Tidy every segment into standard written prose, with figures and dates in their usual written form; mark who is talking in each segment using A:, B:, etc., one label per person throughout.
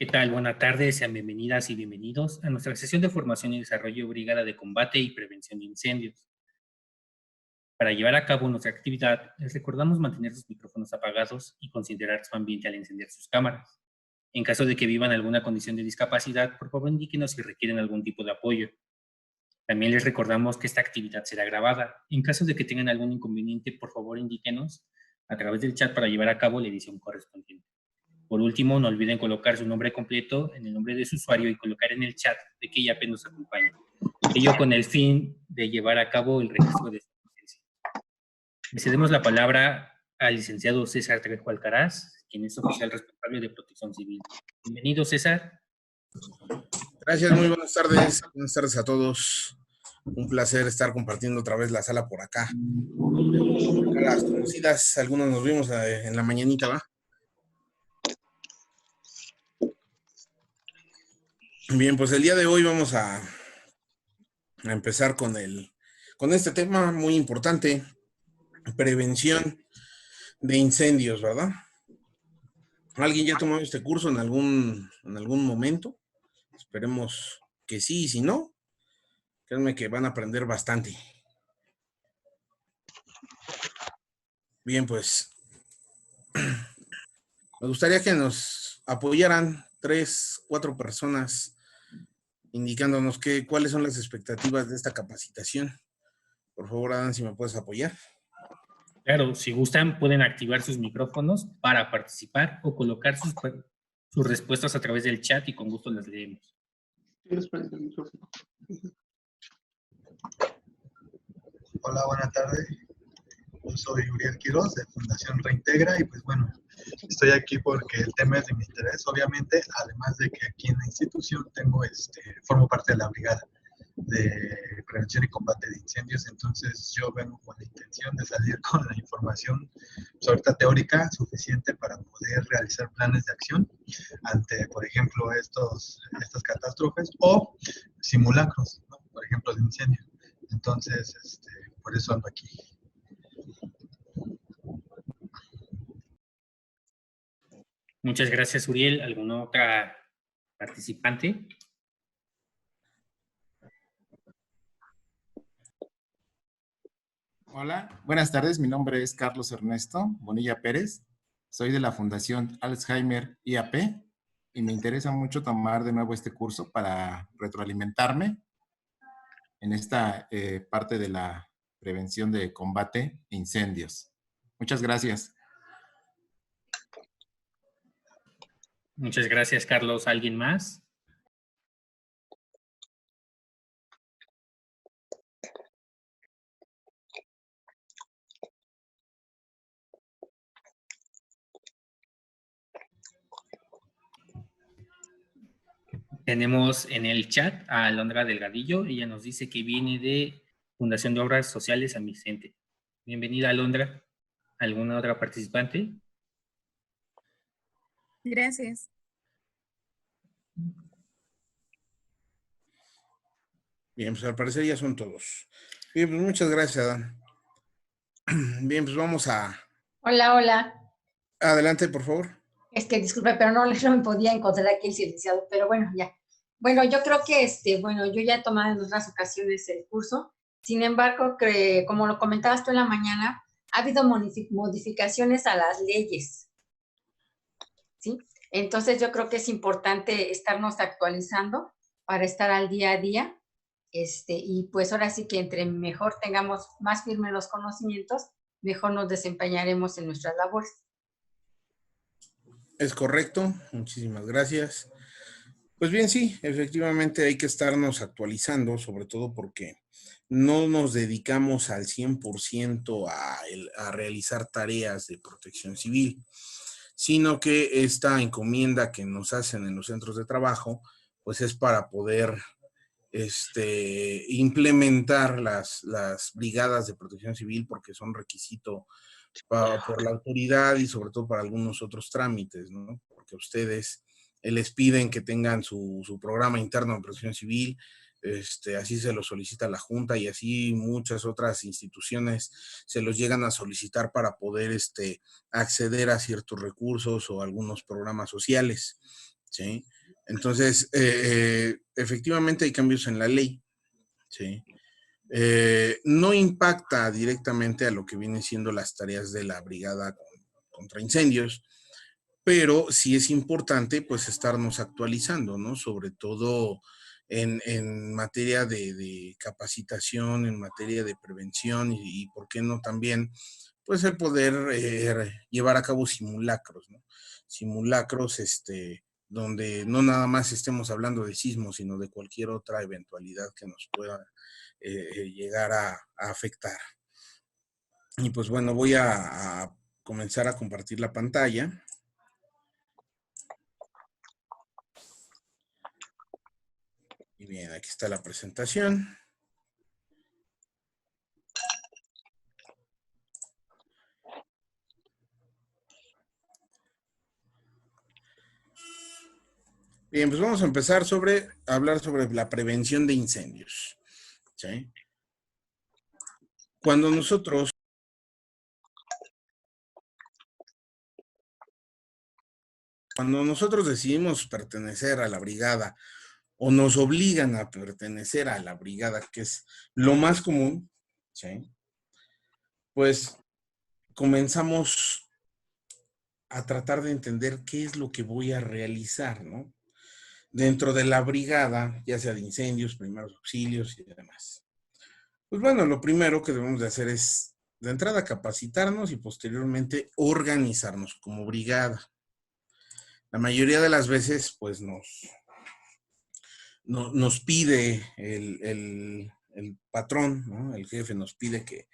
A: ¿Qué tal? Buenas tardes, sean bienvenidas y bienvenidos a nuestra sesión de formación y desarrollo Brigada de Combate y Prevención de Incendios. Para llevar a cabo nuestra actividad, les recordamos mantener sus micrófonos apagados y considerar su ambiente al encender sus cámaras. En caso de que vivan alguna condición de discapacidad, por favor indíquenos si requieren algún tipo de apoyo. También les recordamos que esta actividad será grabada. En caso de que tengan algún inconveniente, por favor indíquenos a través del chat para llevar a cabo la edición correspondiente. Por último, no olviden colocar su nombre completo en el nombre de su usuario y colocar en el chat de qué IAP nos acompaña. Ello con el fin de llevar a cabo el registro de su asistencia. Le cedemos la palabra al licenciado César Trejo Alcaraz, quien es oficial responsable de Protección Civil. Bienvenido, César.
B: Gracias, muy buenas tardes. Buenas tardes a todos. Un placer estar compartiendo otra vez la sala por acá. A las conocidas, algunos nos vimos en la mañanita, ¿va? Bien, pues el día de hoy vamos a empezar con este tema muy importante, prevención de incendios, ¿verdad? ¿Alguien ya tomó este curso en algún momento? Esperemos que sí, y si no, créanme que van a aprender bastante. Bien, pues me gustaría que nos apoyaran 3, 4 personas indicándonos cuáles son las expectativas de esta capacitación. Por favor, Adán, si me puedes apoyar.
A: Claro, si gustan, pueden activar sus micrófonos para participar o colocar sus respuestas a través del chat y con gusto las leemos.
C: Hola, buenas tardes. Yo soy Uriel Quiroz de Fundación Reintegra y pues bueno, estoy aquí porque el tema es de mi interés, obviamente, además de que aquí en la institución formo parte de la Brigada de Prevención y Combate de Incendios, entonces yo vengo con la intención de salir con la información ahorita teórica suficiente para poder realizar planes de acción ante, por ejemplo, estas catástrofes o simulacros, ¿no? Por ejemplo, de incendio. Entonces, por eso ando aquí.
A: Muchas gracias, Uriel. ¿Alguna otra participante?
D: Hola, buenas tardes. Mi nombre es Carlos Ernesto Bonilla Pérez. Soy de la Fundación Alzheimer IAP y me interesa mucho tomar de nuevo este curso para retroalimentarme en esta parte de la prevención de combate e incendios. Muchas gracias.
A: Muchas gracias, Carlos. ¿Alguien más? Tenemos en el chat a Alondra Delgadillo. Ella nos dice que viene de Fundación de Obras Sociales San Vicente. Bienvenida, Alondra. ¿Alguna otra participante?
E: Gracias.
B: Bien, pues al parecer ya son todos. Bien, pues muchas gracias, Adán. Bien, pues vamos a...
F: Hola, hola.
B: Adelante, por favor.
F: Es que disculpe, pero no me podía encontrar aquí el silenciado, pero bueno, ya. Bueno, yo creo que yo ya he tomado en otras ocasiones el curso. Sin embargo, como lo comentabas tú en la mañana, ha habido modificaciones a las leyes, ¿sí? Entonces yo creo que es importante estarnos actualizando para estar al día a día. Y pues ahora sí que entre mejor tengamos más firmes los conocimientos, mejor nos desempeñaremos en nuestras labores.
B: Es correcto, muchísimas gracias. Pues bien, sí, efectivamente hay que estarnos actualizando, sobre todo porque no nos dedicamos al 100% a realizar tareas de protección civil, sino que esta encomienda que nos hacen en los centros de trabajo, pues es para poder implementar las brigadas de protección civil porque son requisito por la autoridad y sobre todo para algunos otros trámites, ¿no? Porque ustedes les piden que tengan su programa interno de protección civil, así se lo solicita la Junta y así muchas otras instituciones se los llegan a solicitar para poder acceder a ciertos recursos o algunos programas sociales. ¿sí? Entonces, efectivamente hay cambios en la ley, ¿sí? No impacta directamente a lo que vienen siendo las tareas de la brigada contra incendios, pero sí es importante pues estarnos actualizando, ¿no? Sobre todo en materia de capacitación, en materia de prevención y por qué no también pues el poder llevar a cabo simulacros, ¿no? Simulacros, donde no nada más estemos hablando de sismos, sino de cualquier otra eventualidad que nos pueda llegar a afectar. Y pues bueno, voy a comenzar a compartir la pantalla. Y bien, aquí está la presentación. Bien, pues vamos a empezar a hablar sobre la prevención de incendios, ¿sí? Cuando nosotros decidimos pertenecer a la brigada o nos obligan a pertenecer a la brigada, que es lo más común, ¿sí? Pues comenzamos a tratar de entender qué es lo que voy a realizar, ¿no? Dentro de la brigada, ya sea de incendios, primeros auxilios y demás. Pues bueno, lo primero que debemos de hacer es, de entrada, capacitarnos y posteriormente organizarnos como brigada. La mayoría de las veces, pues nos pide el patrón, ¿no? El jefe nos pide que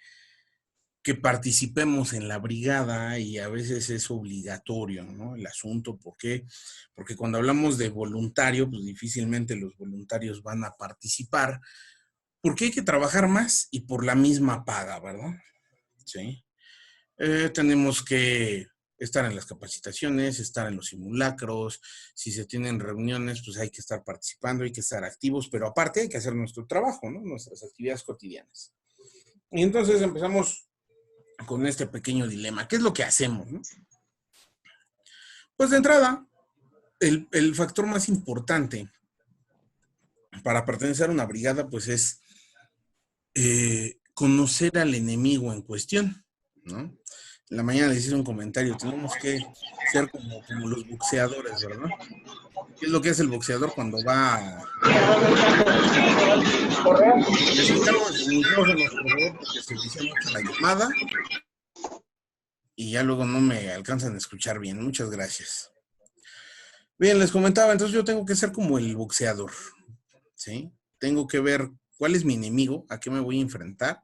B: participemos en la brigada y a veces es obligatorio, ¿no? El asunto, ¿por qué? Porque cuando hablamos de voluntario, pues difícilmente los voluntarios van a participar, porque hay que trabajar más y por la misma paga, ¿verdad? Sí. Tenemos que estar en las capacitaciones, estar en los simulacros, si se tienen reuniones, pues hay que estar participando, hay que estar activos, pero aparte hay que hacer nuestro trabajo, ¿no? Nuestras actividades cotidianas. Y entonces empezamos con este pequeño dilema. ¿Qué es lo que hacemos, no? Pues de entrada, el factor más importante para pertenecer a una brigada, pues es conocer al enemigo en cuestión, ¿no? En la mañana les hice un comentario, tenemos que ser como los boxeadores, ¿verdad? ¿Qué es lo que hace el boxeador cuando va a... Les encargo de sus micrófonos, por favor, porque se inicia mucho la llamada y ya luego no me alcanzan a escuchar bien. Muchas gracias. Bien, les comentaba, entonces yo tengo que ser como el boxeador, ¿sí? Tengo que ver cuál es mi enemigo, a qué me voy a enfrentar,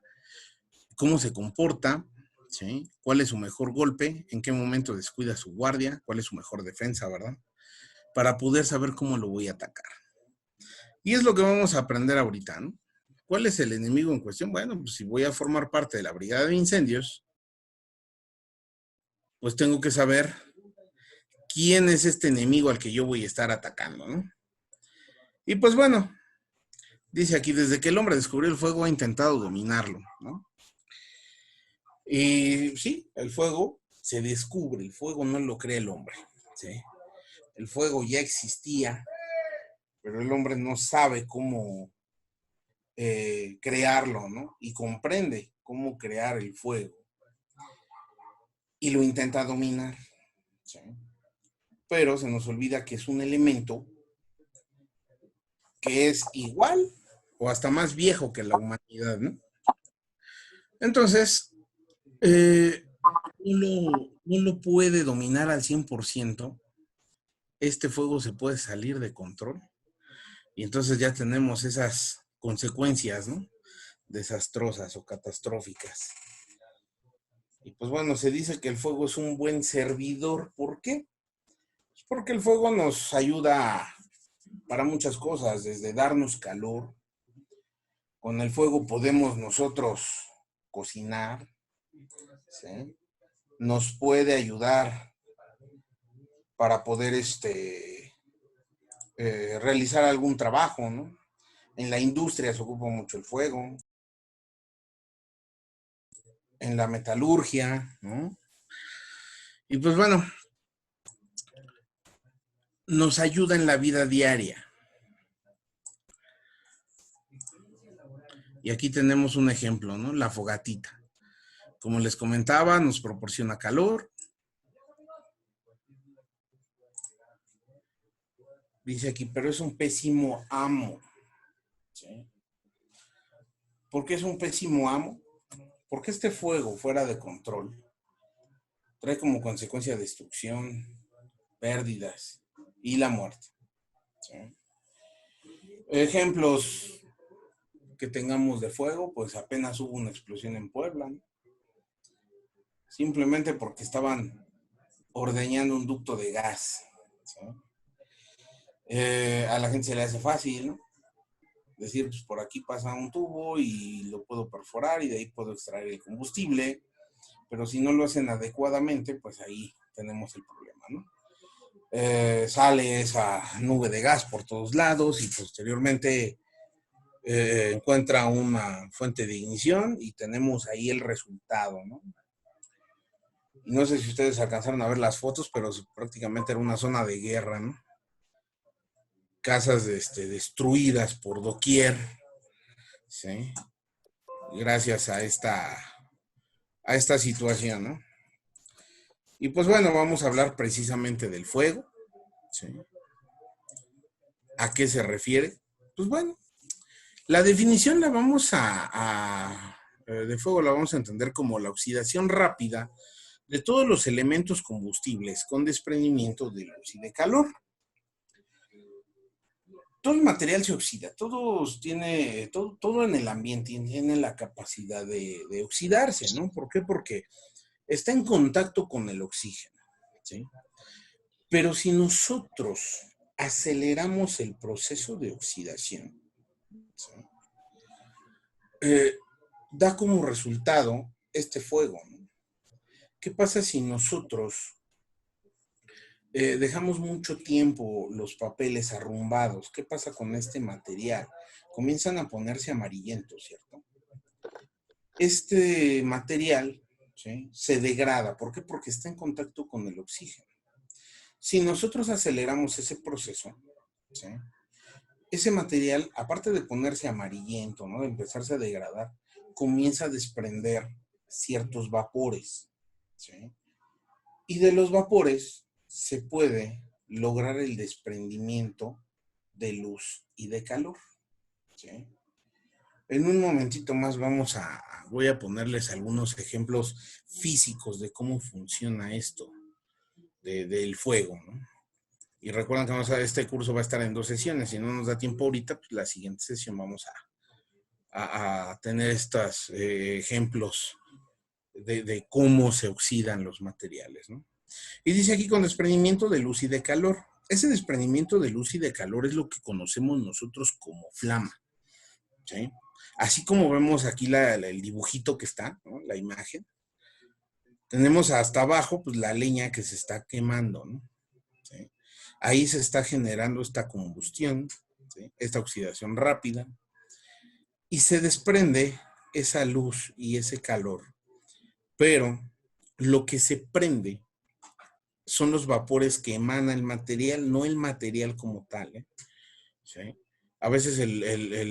B: cómo se comporta, ¿sí? Cuál es su mejor golpe, en qué momento descuida su guardia, cuál es su mejor defensa, ¿verdad? Para poder saber cómo lo voy a atacar. Y es lo que vamos a aprender ahorita, ¿no? ¿Cuál es el enemigo en cuestión? Bueno, pues si voy a formar parte de la brigada de incendios, pues tengo que saber quién es este enemigo al que yo voy a estar atacando, ¿no? Y pues bueno, dice aquí, desde que el hombre descubrió el fuego ha intentado dominarlo, ¿no? Y sí, el fuego se descubre, el fuego no lo crea el hombre, ¿sí? El fuego ya existía, pero el hombre no sabe cómo crearlo, ¿no? Y comprende cómo crear el fuego. Y lo intenta dominar, ¿sí? Pero se nos olvida que es un elemento que es igual o hasta más viejo que la humanidad, ¿no? Entonces, no lo puede dominar al 100%. Este fuego se puede salir de control. Y entonces ya tenemos esas consecuencias, ¿no? Desastrosas o catastróficas. Y pues bueno, se dice que el fuego es un buen servidor. ¿Por qué? Pues porque el fuego nos ayuda para muchas cosas, desde darnos calor. Con el fuego podemos nosotros cocinar, ¿sí? Nos puede ayudar para poder realizar algún trabajo, ¿no? En la industria se ocupa mucho el fuego, en la metalurgia, ¿no? Y pues bueno, nos ayuda en la vida diaria. Y aquí tenemos un ejemplo, ¿no? La fogatita. Como les comentaba, nos proporciona calor. Dice aquí, pero es un pésimo amo. ¿Sí? ¿Por qué es un pésimo amo? Porque este fuego fuera de control trae como consecuencia destrucción, pérdidas y la muerte. ¿Sí? Ejemplos que tengamos de fuego, pues apenas hubo una explosión en Puebla, ¿no? Simplemente porque estaban ordeñando un ducto de gas. ¿Sí? A la gente se le hace fácil, ¿no? Decir, pues por aquí pasa un tubo y lo puedo perforar y de ahí puedo extraer el combustible, pero si no lo hacen adecuadamente, pues ahí tenemos el problema, ¿no? Sale esa nube de gas por todos lados y posteriormente encuentra una fuente de ignición y tenemos ahí el resultado, ¿no? No sé si ustedes alcanzaron a ver las fotos, pero prácticamente era una zona de guerra, ¿no? Casas destruidas por doquier, ¿sí? Gracias a esta situación, ¿no? Y pues bueno, vamos a hablar precisamente del fuego, ¿sí? ¿A qué se refiere? Pues bueno, la definición la vamos de fuego la vamos a entender como la oxidación rápida de todos los elementos combustibles con desprendimiento de luz y de calor. Todo el material se oxida, todo en el ambiente tiene la capacidad de oxidarse, ¿no? ¿Por qué? Porque está en contacto con el oxígeno, ¿sí? Pero si nosotros aceleramos el proceso de oxidación, ¿sí? Da como resultado este fuego, ¿no? ¿Qué pasa si nosotros dejamos mucho tiempo los papeles arrumbados? ¿Qué pasa con este material? Comienzan a ponerse amarillentos, ¿cierto? Este material, ¿sí?, se degrada. ¿Por qué? Porque está en contacto con el oxígeno. Si nosotros aceleramos ese proceso, ¿sí?, ese material, aparte de ponerse amarillento, ¿no?, de empezarse a degradar, comienza a desprender ciertos vapores, ¿sí? Y de los vapores se puede lograr el desprendimiento de luz y de calor, ¿sí? En un momentito más voy a ponerles algunos ejemplos físicos de cómo funciona esto del fuego, ¿no? Y recuerden que este curso va a estar en 2 sesiones. Si no nos da tiempo ahorita, pues la siguiente sesión vamos a tener estos ejemplos de cómo se oxidan los materiales, ¿no? Y dice aquí con desprendimiento de luz y de calor. Ese desprendimiento de luz y de calor es lo que conocemos nosotros como flama, ¿sí? Así como vemos aquí el dibujito que está, ¿no?, la imagen. Tenemos hasta abajo, pues, la leña que se está quemando, ¿no? ¿Sí? Ahí se está generando esta combustión, ¿sí?, esta oxidación rápida, y se desprende esa luz y ese calor. Pero lo que se prende son los vapores que emana el material, no el material como tal, ¿eh? ¿Sí? A veces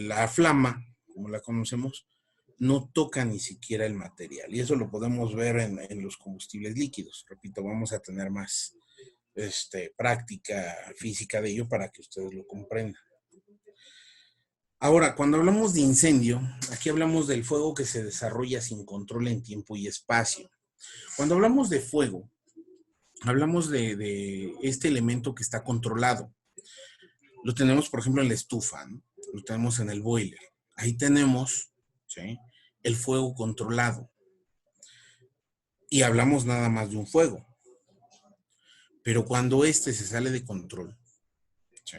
B: la flama, como la conocemos, no toca ni siquiera el material. Y eso lo podemos ver en los combustibles líquidos. Repito, vamos a tener más práctica física de ello para que ustedes lo comprendan. Ahora, cuando hablamos de incendio, aquí hablamos del fuego que se desarrolla sin control en tiempo y espacio. Cuando hablamos de fuego, hablamos de este elemento que está controlado. Lo tenemos, por ejemplo, en la estufa, ¿no? Lo tenemos en el boiler. Ahí tenemos, ¿sí?, el fuego controlado. Y hablamos nada más de un fuego. Pero cuando se sale de control, ¿sí?,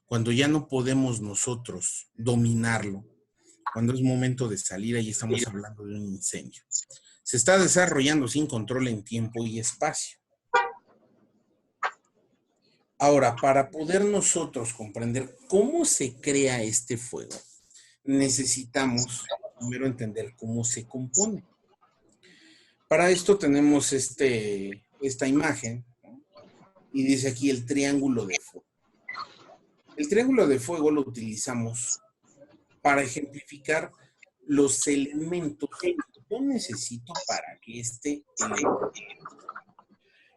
B: cuando ya no podemos nosotros dominarlo, cuando es momento de salir, ahí estamos hablando de un incendio. Se está desarrollando sin control en tiempo y espacio. Ahora, para poder nosotros comprender cómo se crea este fuego, necesitamos primero entender cómo se compone. Para esto tenemos esta imagen, ¿no?, y dice aquí el triángulo de fuego. El triángulo de fuego lo utilizamos para ejemplificar los elementos que yo necesito para que este elemento.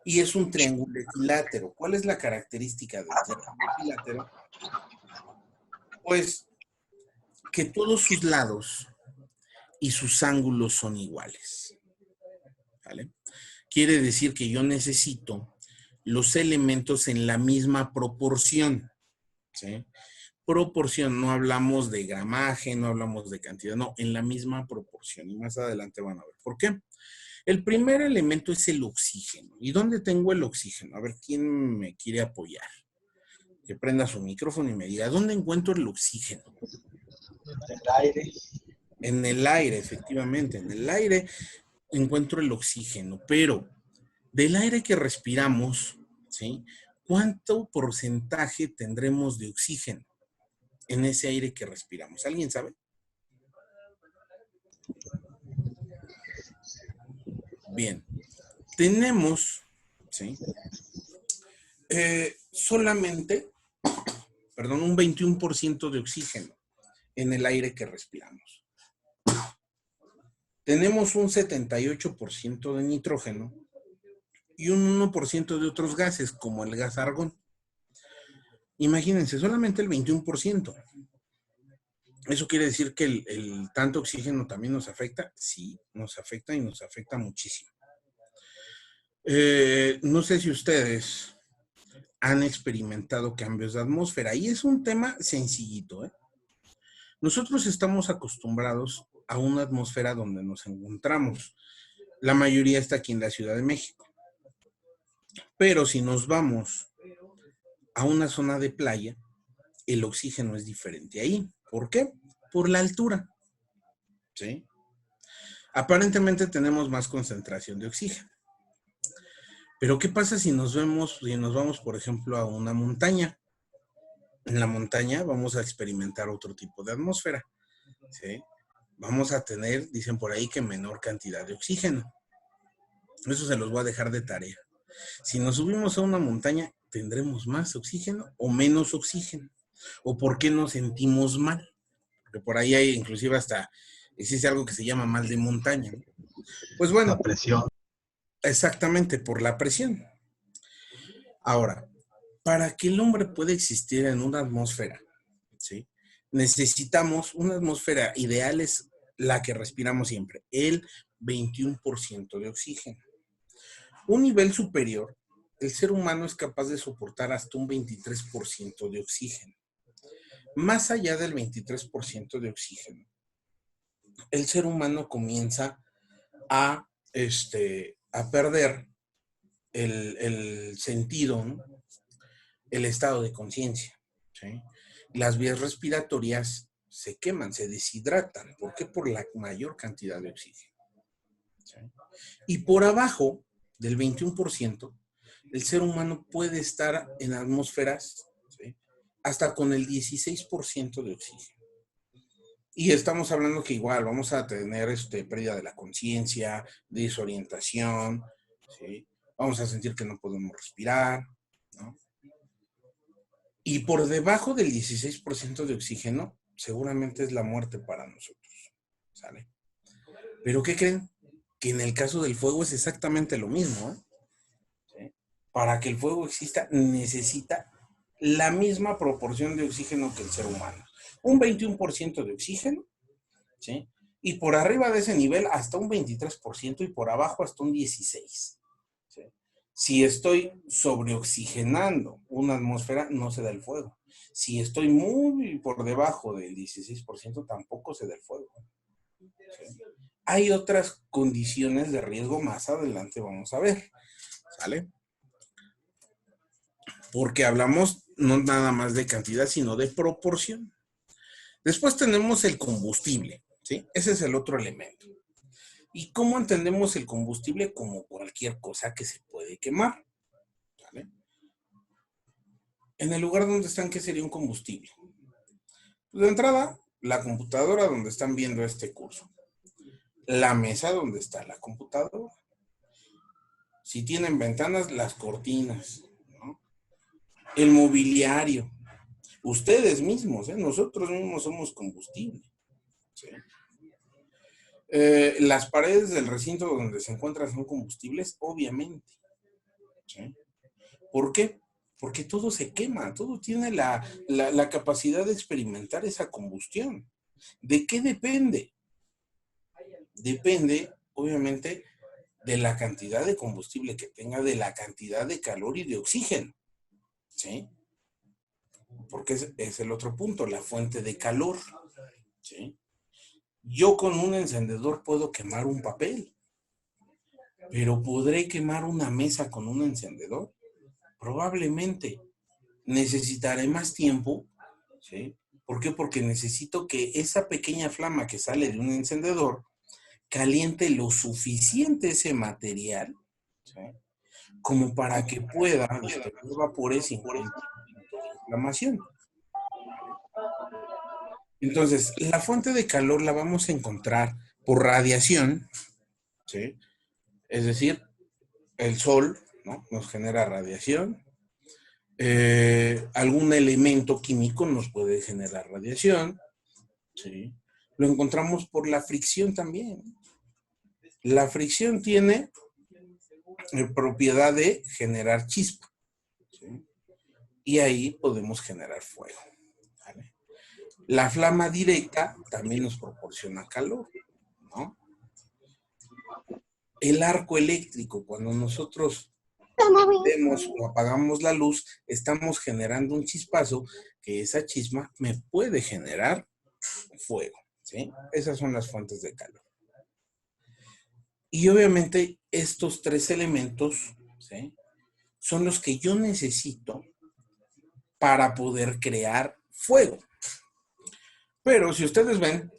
B: Y es un triángulo equilátero. ¿Cuál es la característica del triángulo equilátero? Pues que todos sus lados y sus ángulos son iguales. ¿Vale? Quiere decir que yo necesito los elementos en la misma proporción. ¿Sí? Proporción, no hablamos de gramaje, no hablamos de cantidad, no, en la misma proporción. Y más adelante van a ver por qué. El primer elemento es el oxígeno. ¿Y dónde tengo el oxígeno? A ver, ¿quién me quiere apoyar? Que prenda su micrófono y me diga, ¿dónde encuentro el oxígeno?
C: En el aire.
B: En el aire, efectivamente. En el aire encuentro el oxígeno, pero del aire que respiramos, ¿sí? ¿Cuánto porcentaje tendremos de oxígeno en ese aire que respiramos? ¿Alguien sabe? Bien. Tenemos, ¿sí? Solamente, perdón, un 21% de oxígeno en el aire que respiramos. Tenemos un 78% de nitrógeno y un 1% de otros gases, como el gas argón. Imagínense, solamente el 21%. ¿Eso quiere decir que el tanto oxígeno también nos afecta? Sí, nos afecta y nos afecta muchísimo. No sé si ustedes han experimentado cambios de atmósfera y es un tema sencillito, ¿eh? Nosotros estamos acostumbrados a una atmósfera donde nos encontramos. La mayoría está aquí en la Ciudad de México. Pero si nos vamos a una zona de playa, el oxígeno es diferente ahí. ¿Por qué? Por la altura. ¿Sí? Aparentemente tenemos más concentración de oxígeno. Pero ¿qué pasa si nos vamos, por ejemplo, a una montaña? En la montaña vamos a experimentar otro tipo de atmósfera. ¿Sí? Vamos a tener, dicen por ahí, que menor cantidad de oxígeno. Eso se los voy a dejar de tarea. Si nos subimos a una montaña, ¿tendremos más oxígeno o menos oxígeno? ¿O por qué nos sentimos mal? Porque por ahí hay, inclusive hasta, existe algo que se llama mal de montaña, ¿no? Pues bueno.
C: La presión.
B: Exactamente, por la presión. Ahora, para que el hombre pueda existir en una atmósfera, ¿sí? Necesitamos una atmósfera ideal, es la que respiramos siempre, el 21% de oxígeno. Un nivel superior, el ser humano es capaz de soportar hasta un 23% de oxígeno. Más allá del 23% de oxígeno, el ser humano comienza a perder el sentido, ¿no? El estado de conciencia, ¿sí? Las vías respiratorias se queman, se deshidratan. ¿Por qué? Por la mayor cantidad de oxígeno, ¿sí? Y por abajo del 21%, el ser humano puede estar en atmósferas, ¿sí? Hasta con el 16% de oxígeno. Y estamos hablando que igual vamos a tener pérdida de la conciencia, desorientación, ¿sí? Vamos a sentir que no podemos respirar, ¿no? Y por debajo del 16% de oxígeno, seguramente es la muerte para nosotros, ¿sale? Pero ¿qué creen? Que en el caso del fuego es exactamente lo mismo, ¿eh? ¿Sí? Para que el fuego exista, necesita la misma proporción de oxígeno que el ser humano. Un 21% de oxígeno, ¿sí? Y por arriba de ese nivel hasta un 23% y por abajo hasta un 16%. ¿Sí? Si estoy sobreoxigenando una atmósfera, no se da el fuego. Si estoy muy por debajo del 16%, tampoco se da el fuego. ¿Sí? Hay otras condiciones de riesgo, más adelante vamos a ver, ¿sale? Porque hablamos no nada más de cantidad, sino de proporción. Después tenemos el combustible, ¿sí? Ese es el otro elemento. ¿Y cómo entendemos el combustible? Como cualquier cosa que se puede quemar, ¿vale? En el lugar donde están, ¿qué sería un combustible? Pues de entrada, la computadora donde están viendo este curso. La mesa donde está la computadora. Si tienen ventanas, las cortinas, ¿no? el mobiliario, ustedes mismos, nosotros mismos somos combustible. ¿Sí? Las paredes del recinto donde se encuentran son combustibles, obviamente. ¿Sí? ¿Por qué? Porque todo se quema, todo tiene la capacidad de experimentar esa combustión. ¿De qué depende? Depende, obviamente, de la cantidad de combustible que tenga, de la cantidad de calor y de oxígeno. ¿Sí? Porque es el otro punto, la fuente de calor. ¿Sí? Yo con un encendedor puedo quemar un papel, pero ¿podré quemar una mesa con un encendedor? Probablemente. Necesitaré más tiempo, ¿sí? ¿Por qué? Porque necesito que esa pequeña flama que sale de un encendedor caliente lo suficiente ese material, ¿sí? Como para que pueda desprender vapores sin inflamación. Entonces, la fuente de calor la vamos a encontrar por radiación, ¿sí? Es decir, el sol, ¿no? Nos genera radiación. Algún elemento químico nos puede generar radiación, ¿sí? Lo encontramos por la fricción también. La fricción tiene propiedad de generar chispa, ¿sí? Y ahí podemos generar fuego, ¿vale? La flama directa también nos proporciona calor, ¿no? El arco eléctrico, cuando nosotros vemos o apagamos la luz, estamos generando un chispazo que esa chispa me puede generar fuego, ¿sí? Esas son las fuentes de calor. Y obviamente estos tres elementos, ¿sí? Son los que yo necesito para poder crear fuego. Pero si ustedes ven,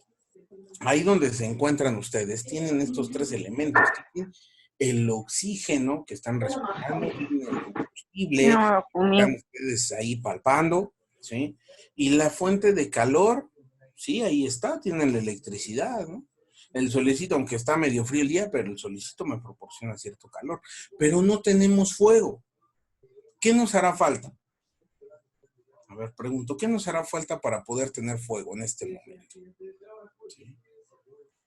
B: ahí donde se encuentran ustedes, tienen estos tres elementos. Tienen el oxígeno que están respirando, tienen el combustible, están ustedes ahí palpando, ¿sí? Y la fuente de calor, sí, ahí está, tienen la electricidad, ¿no? El solecito, aunque está medio frío el día, pero el solecito me proporciona cierto calor. Pero no tenemos fuego. ¿Qué nos hará falta? A ver, pregunto, ¿qué nos hará falta para poder tener fuego en este momento? ¿Sí?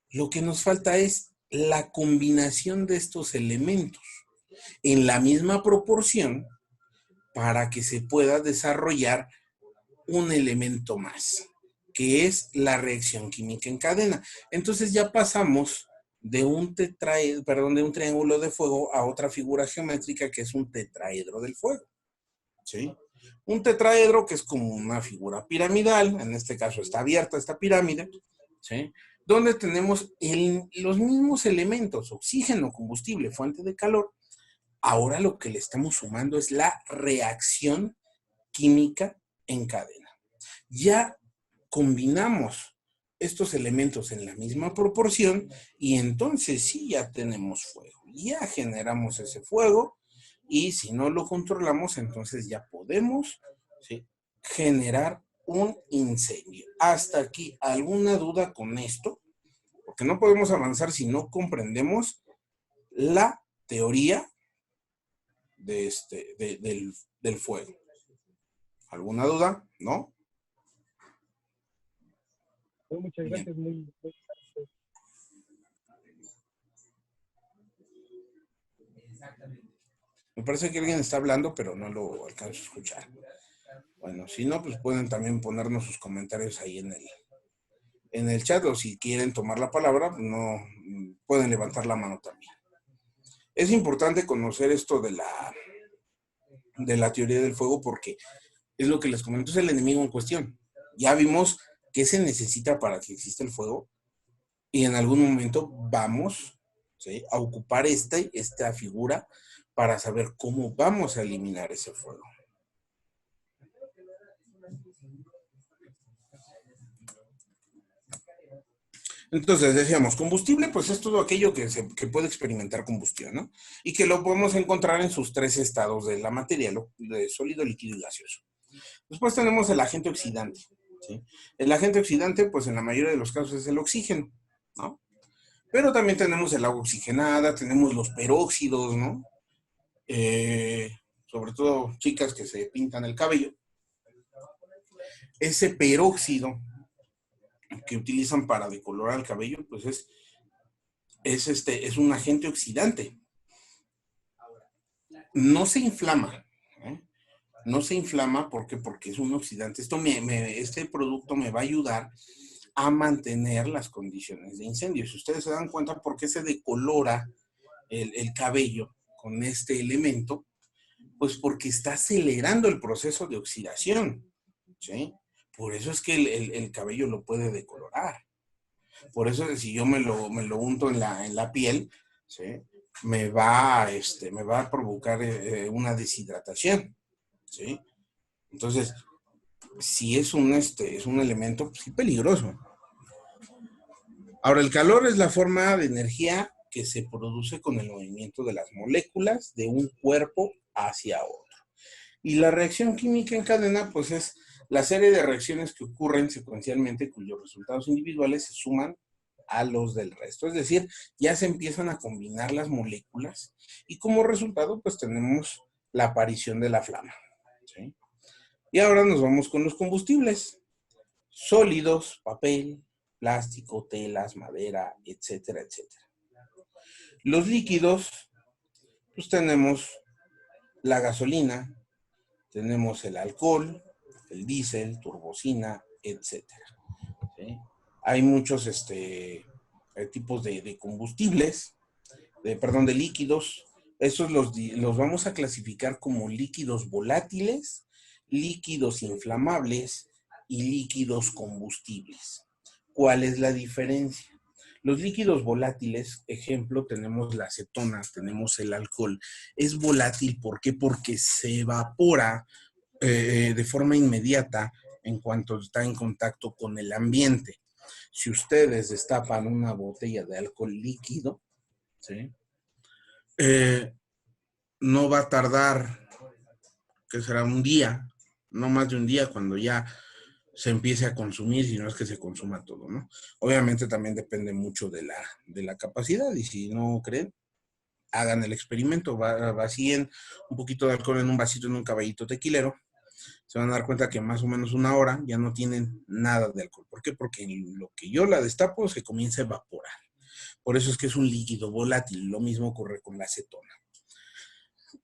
B: Lo que nos falta es la combinación de estos elementos en la misma proporción para que se pueda desarrollar un elemento más, que es la reacción química en cadena. Entonces ya pasamos de un triángulo de fuego a otra figura geométrica que es un tetraedro del fuego. ¿Sí? Un tetraedro que es como una figura piramidal, en este caso está abierta esta pirámide, ¿sí? Donde tenemos los mismos elementos, oxígeno, combustible, fuente de calor. Ahora lo que le estamos sumando es la reacción química en cadena. Ya combinamos estos elementos en la misma proporción y entonces sí ya tenemos fuego. Ya generamos ese fuego y si no lo controlamos, entonces ya podemos, ¿sí?, generar un incendio. Hasta aquí, ¿alguna duda con esto? Porque no podemos avanzar si no comprendemos la teoría del fuego. ¿Alguna duda? ¿No?
E: Muchas gracias.
B: Me parece que alguien está hablando, pero no lo alcanzo a escuchar. Bueno, si no, pues pueden también ponernos sus comentarios ahí en el chat, o si quieren tomar la palabra, no pueden levantar la mano también. Es importante conocer esto de la teoría del fuego porque es lo que les comento, es el enemigo en cuestión. Ya vimos qué se necesita para que exista el fuego y en algún momento vamos, ¿sí?, a ocupar esta figura para saber cómo vamos a eliminar ese fuego. Entonces, decíamos, combustible, pues es todo aquello que puede experimentar combustión, ¿no? Y que lo podemos encontrar en sus tres estados de la materia, de sólido, líquido y gaseoso. Después tenemos el agente oxidante, ¿sí? El agente oxidante, pues en la mayoría de los casos es el oxígeno, ¿no? Pero también tenemos el agua oxigenada, tenemos los peróxidos, ¿no? sobre todo chicas que se pintan el cabello, ese peróxido que utilizan para decolorar el cabello, pues es un agente oxidante. No se inflama, ¿eh? No se inflama porque es un oxidante. Este producto me va a ayudar a mantener las condiciones de incendio. Si ustedes se dan cuenta por qué se decolora el cabello con este elemento, pues porque está acelerando el proceso de oxidación, ¿sí? Por eso es que el cabello lo puede decolorar. Por eso si yo me lo unto en la piel, ¿sí? Me va a provocar una deshidratación, ¿sí? Entonces, sí es un elemento sí, peligroso. Ahora, el calor es la forma de energía que se produce con el movimiento de las moléculas de un cuerpo hacia otro. Y la reacción química en cadena, pues es la serie de reacciones que ocurren secuencialmente cuyos resultados individuales se suman a los del resto. Es decir, ya se empiezan a combinar las moléculas y como resultado, pues tenemos la aparición de la flama, ¿sí? Y ahora nos vamos con los combustibles. Sólidos, papel, plástico, telas, madera, etcétera, etcétera. Los líquidos, pues tenemos la gasolina, tenemos el alcohol, el diésel, turbocina, etcétera, ¿sí? Hay muchos tipos de combustibles, de líquidos. Estos los vamos a clasificar como líquidos volátiles, líquidos inflamables y líquidos combustibles. ¿Cuál es la diferencia? Los líquidos volátiles, ejemplo, tenemos la acetona, tenemos el alcohol. Es volátil, ¿por qué? Porque se evapora de forma inmediata en cuanto está en contacto con el ambiente. Si ustedes destapan una botella de alcohol líquido, ¿sí? No va a tardar, que será un día, no más de un día, cuando ya se empiece a consumir, si no es que se consuma todo, ¿no? Obviamente también depende mucho de la capacidad, y si no creen, hagan el experimento, vacíen un poquito de alcohol en un vasito, en un caballito tequilero, se van a dar cuenta que más o menos una hora ya no tienen nada de alcohol. ¿Por qué? Porque en lo que yo la destapo se comienza a evaporar. Por eso es que es un líquido volátil. Lo mismo ocurre con la acetona.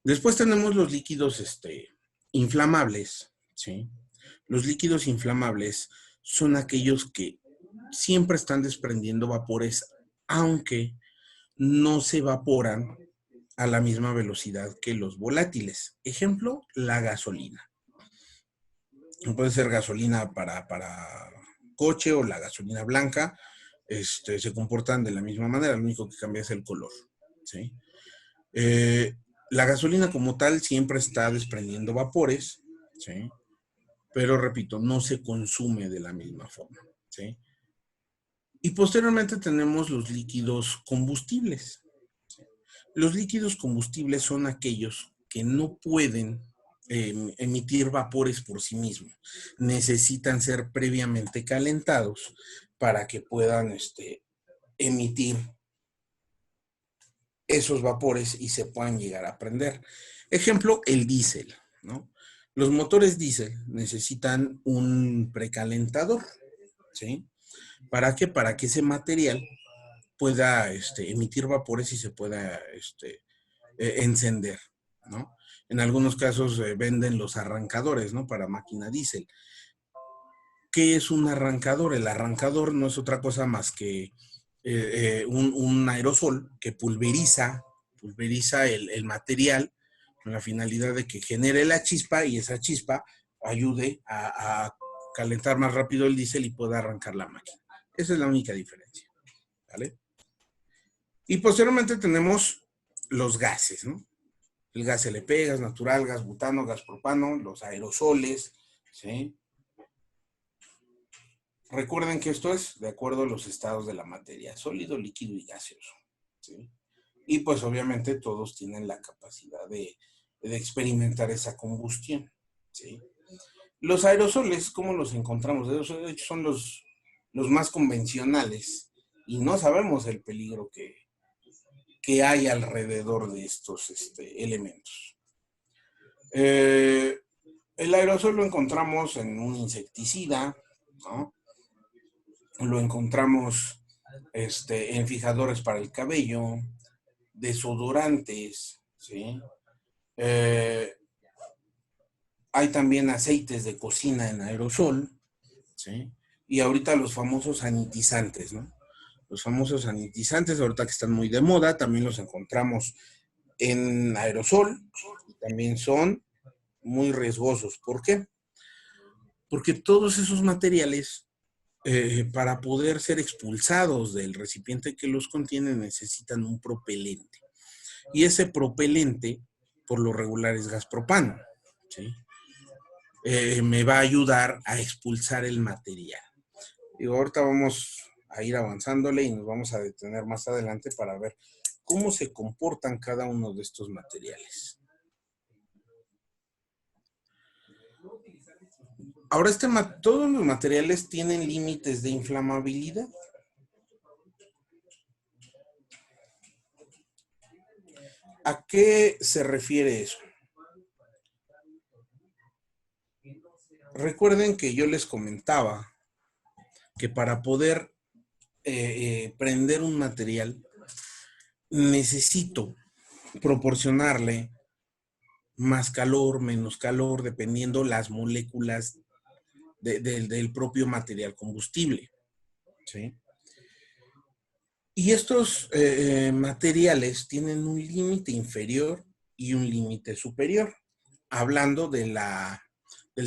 B: Después tenemos los líquidos inflamables, ¿sí? Los líquidos inflamables son aquellos que siempre están desprendiendo vapores, aunque no se evaporan a la misma velocidad que los volátiles. Ejemplo, la gasolina. Puede ser gasolina para coche o la gasolina blanca, se comportan de la misma manera, lo único que cambia es el color, ¿sí? La gasolina como tal siempre está desprendiendo vapores, ¿sí? Pero repito, no se consume de la misma forma, ¿sí? Y posteriormente tenemos los líquidos combustibles, ¿sí? Los líquidos combustibles son aquellos que no pueden emitir vapores por sí mismos. Necesitan ser previamente calentados para que puedan emitir esos vapores y se puedan llegar a prender. Ejemplo, el diésel, ¿no? Los motores diésel necesitan un precalentador, ¿sí? ¿Para qué? Para que ese material pueda emitir vapores y se pueda encender, ¿no? En algunos casos venden los arrancadores, ¿no? Para máquina diésel. ¿Qué es un arrancador? El arrancador no es otra cosa más que un aerosol que pulveriza el material con la finalidad de que genere la chispa y esa chispa ayude a calentar más rápido el diésel y pueda arrancar la máquina. Esa es la única diferencia, ¿vale? Y posteriormente tenemos los gases, ¿no? El gas LP, gas natural, gas butano, gas propano, los aerosoles, ¿sí? Recuerden que esto es de acuerdo a los estados de la materia, sólido, líquido y gaseoso, ¿sí? Y pues obviamente todos tienen la capacidad de experimentar esa combustión, ¿sí? Los aerosoles, ¿cómo los encontramos? De hecho son los más convencionales y no sabemos el peligro que hay alrededor de estos elementos. El aerosol lo encontramos en un insecticida, ¿no? Lo encontramos en fijadores para el cabello, desodorantes, ¿sí? Hay también aceites de cocina en aerosol, ¿sí? Y ahorita los famosos sanitizantes, ¿no? Los famosos sanitizantes, ahorita que están muy de moda, también los encontramos en aerosol y también son muy riesgosos. ¿Por qué? Porque todos esos materiales, para poder ser expulsados del recipiente que los contiene, necesitan un propelente. Y ese propelente, por lo regular, es gas propano, ¿sí? Me va a ayudar a expulsar el material. Y ahorita vamos a ir avanzándole y nos vamos a detener más adelante para ver cómo se comportan cada uno de estos materiales. Ahora, todos los materiales tienen límites de inflamabilidad. ¿A qué se refiere eso? Recuerden que yo les comentaba que para poder prender un material, necesito proporcionarle más calor, menos calor, dependiendo las moléculas del propio material combustible, ¿sí? Y estos materiales tienen un límite inferior y un límite superior, hablando del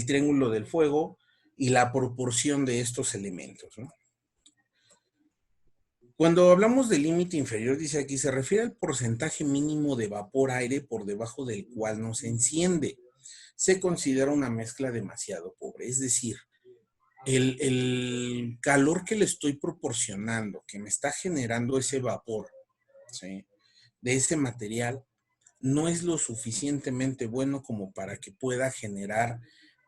B: triángulo del fuego y la proporción de estos elementos, ¿no? Cuando hablamos del límite inferior, dice aquí, se refiere al porcentaje mínimo de vapor-aire por debajo del cual no se enciende. Se considera una mezcla demasiado pobre, es decir, el calor que le estoy proporcionando, que me está generando ese vapor, ¿sí?, de ese material, no es lo suficientemente bueno como para que pueda generar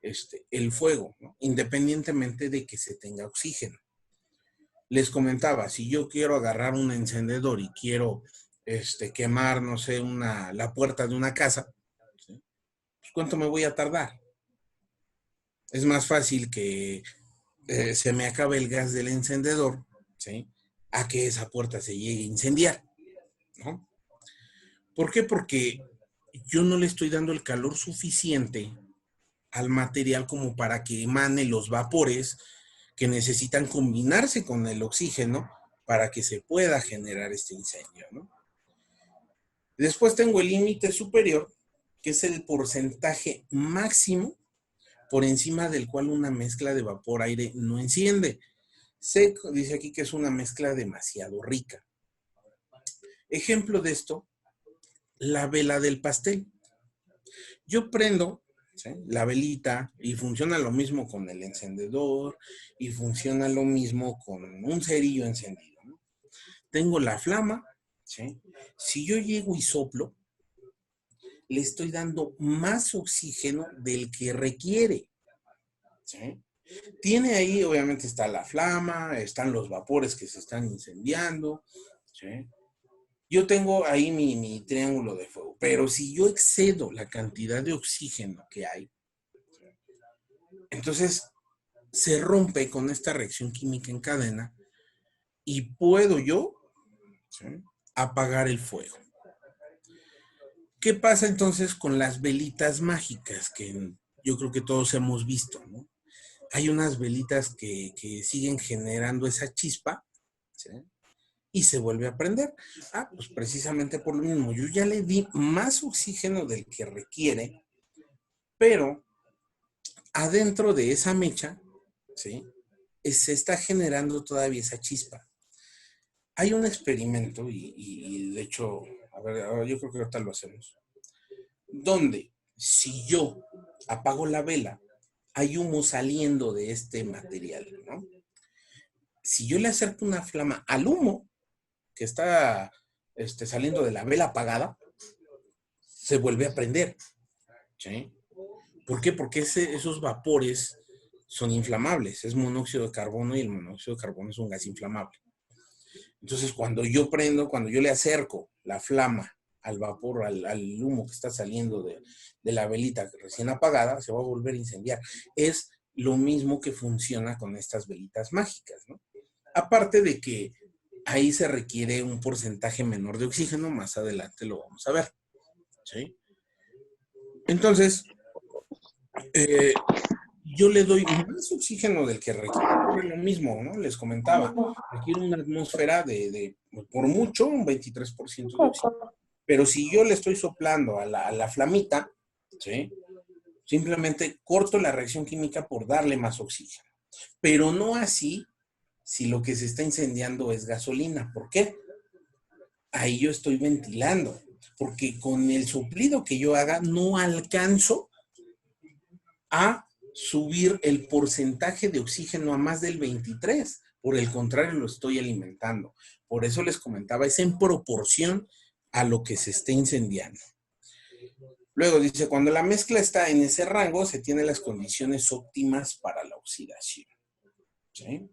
B: el fuego, ¿no?, independientemente de que se tenga oxígeno. Les comentaba, si yo quiero agarrar un encendedor y quiero quemar, no sé, la puerta de una casa, ¿sí?, pues ¿cuánto me voy a tardar? Es más fácil que se me acabe el gas del encendedor, ¿sí?, a que esa puerta se llegue a incendiar, ¿no? ¿Por qué? Porque yo no le estoy dando el calor suficiente al material como para que emane los vapores que necesitan combinarse con el oxígeno para que se pueda generar este incendio, ¿no? Después tengo el límite superior, que es el porcentaje máximo por encima del cual una mezcla de vapor-aire no enciende. Se dice aquí que es una mezcla demasiado rica. Ejemplo de esto, la vela del pastel. Yo prendo, ¿sí?, la velita y funciona lo mismo con el encendedor y funciona lo mismo con un cerillo encendido, ¿no? Tengo la flama, ¿sí? Si yo llego y soplo, le estoy dando más oxígeno del que requiere, ¿sí? Tiene ahí, obviamente está la flama, están los vapores que se están incendiando, ¿sí? Yo tengo ahí mi triángulo de fuego, pero si yo excedo la cantidad de oxígeno que hay, entonces se rompe con esta reacción química en cadena y puedo yo, ¿sí?, apagar el fuego. ¿Qué pasa entonces con las velitas mágicas que yo creo que todos hemos visto, ¿no? Hay unas velitas que siguen generando esa chispa, ¿sí?, y se vuelve a prender. Pues precisamente por lo mismo, yo ya le di más oxígeno del que requiere, pero adentro de esa mecha, ¿sí?, se está generando todavía esa chispa. Hay un experimento, y de hecho, a ver, yo creo que ahorita lo hacemos, donde si yo apago la vela, hay humo saliendo de este material, ¿no? Si yo le acerco una flama al humo que está saliendo de la vela apagada, se vuelve a prender, ¿sí? ¿Por qué? Porque esos vapores son inflamables, es monóxido de carbono y el monóxido de carbono es un gas inflamable. Entonces, cuando yo le acerco la flama al vapor, al humo que está saliendo de la velita recién apagada, se va a volver a incendiar. Es lo mismo que funciona con estas velitas mágicas, ¿no? Aparte de que ahí se requiere un porcentaje menor de oxígeno, más adelante lo vamos a ver, ¿sí? Entonces, yo le doy más oxígeno del que requiere, lo mismo, ¿no? Les comentaba, requiere una atmósfera de por mucho, un 23% de oxígeno. Pero si yo le estoy soplando a la flamita, ¿sí? Simplemente corto la reacción química por darle más oxígeno. Pero no así si lo que se está incendiando es gasolina. ¿Por qué? Ahí yo estoy ventilando, porque con el soplido que yo haga no alcanzo a subir el porcentaje de oxígeno a más del 23. Por el contrario, lo estoy alimentando. Por eso les comentaba, es en proporción a lo que se esté incendiando. Luego dice, cuando la mezcla está en ese rango, se tienen las condiciones óptimas para la oxidación. ¿Sí?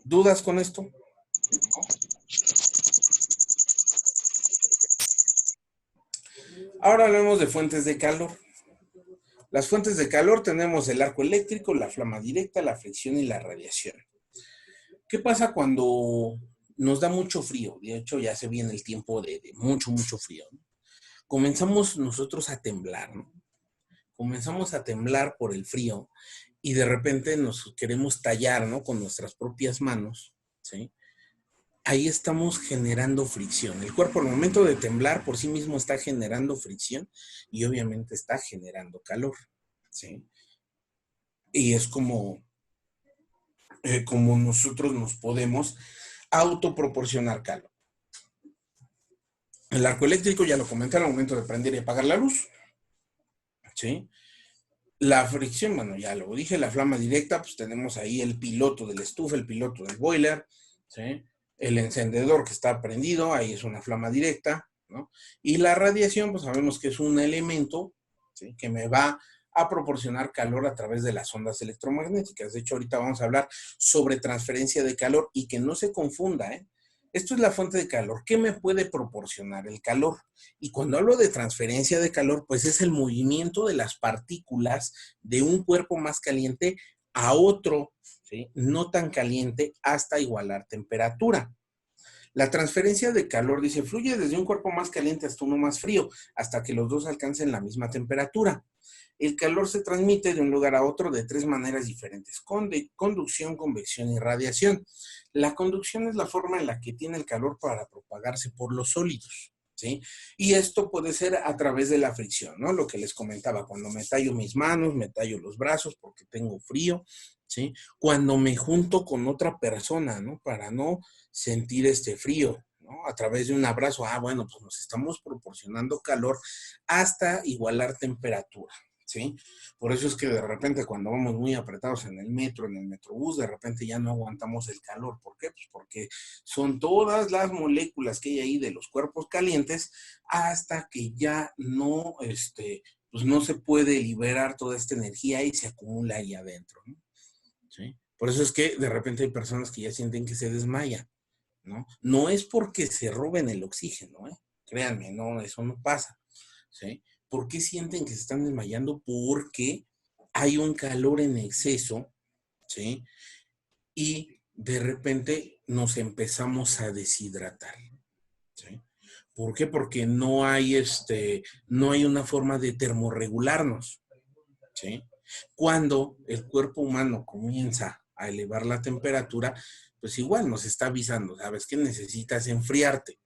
B: ¿Dudas con esto? Ahora hablemos de fuentes de calor. Las fuentes de calor tenemos el arco eléctrico, la flama directa, la fricción y la radiación. ¿Qué pasa cuando nos da mucho frío? De hecho, ya se viene el tiempo de mucho frío, ¿no? Comenzamos nosotros a temblar, ¿no? Comenzamos a temblar por el frío y de repente nos queremos tallar, ¿no? Con nuestras propias manos, ¿sí? Ahí estamos generando fricción. El cuerpo al momento de temblar por sí mismo está generando fricción y obviamente está generando calor, ¿sí? Y es como nosotros nos podemos autoproporcionar calor. El arco eléctrico ya lo comenté al momento de prender y apagar la luz, ¿sí? La fricción, bueno, ya lo dije, la flama directa, pues tenemos ahí el piloto de la estufa, el piloto del boiler, ¿sí? El encendedor que está prendido, ahí es una flama directa, ¿no? Y la radiación, pues sabemos que es un elemento, ¿sí? Que me va a proporcionar calor a través de las ondas electromagnéticas. De hecho, ahorita vamos a hablar sobre transferencia de calor y que no se confunda, ¿eh? Esto es la fuente de calor. ¿Qué me puede proporcionar el calor? Y cuando hablo de transferencia de calor, pues es el movimiento de las partículas de un cuerpo más caliente a otro, ¿sí? No tan caliente hasta igualar temperatura. La transferencia de calor, dice, fluye desde un cuerpo más caliente hasta uno más frío, hasta que los dos alcancen la misma temperatura. El calor se transmite de un lugar a otro de 3 maneras diferentes: conducción, convección y radiación. La conducción es la forma en la que tiene el calor para propagarse por los sólidos, ¿sí? Y esto puede ser a través de la fricción, ¿no? Lo que les comentaba, cuando me tallo mis manos, me tallo los brazos porque tengo frío, ¿sí? Cuando me junto con otra persona, ¿no? Para no sentir este frío, ¿no? A través de un abrazo, bueno, pues nos estamos proporcionando calor hasta igualar temperatura, ¿sí? Por eso es que de repente cuando vamos muy apretados en el metro, en el metrobús, de repente ya no aguantamos el calor. ¿Por qué? Pues porque son todas las moléculas que hay ahí de los cuerpos calientes hasta que ya no, pues no se puede liberar toda esta energía y se acumula ahí adentro, ¿no? ¿Sí? Por eso es que de repente hay personas que ya sienten que se desmayan, ¿no? No es porque se roben el oxígeno, ¿eh? Créanme, no, eso no pasa, ¿sí? ¿Por qué sienten que se están desmayando? Porque hay un calor en exceso, ¿sí? Y de repente nos empezamos a deshidratar, ¿sí? ¿Por qué? Porque no hay una forma de termorregularnos, ¿sí? Cuando el cuerpo humano comienza a elevar la temperatura, pues igual nos está avisando, ¿sabes qué? Necesitas enfriarte,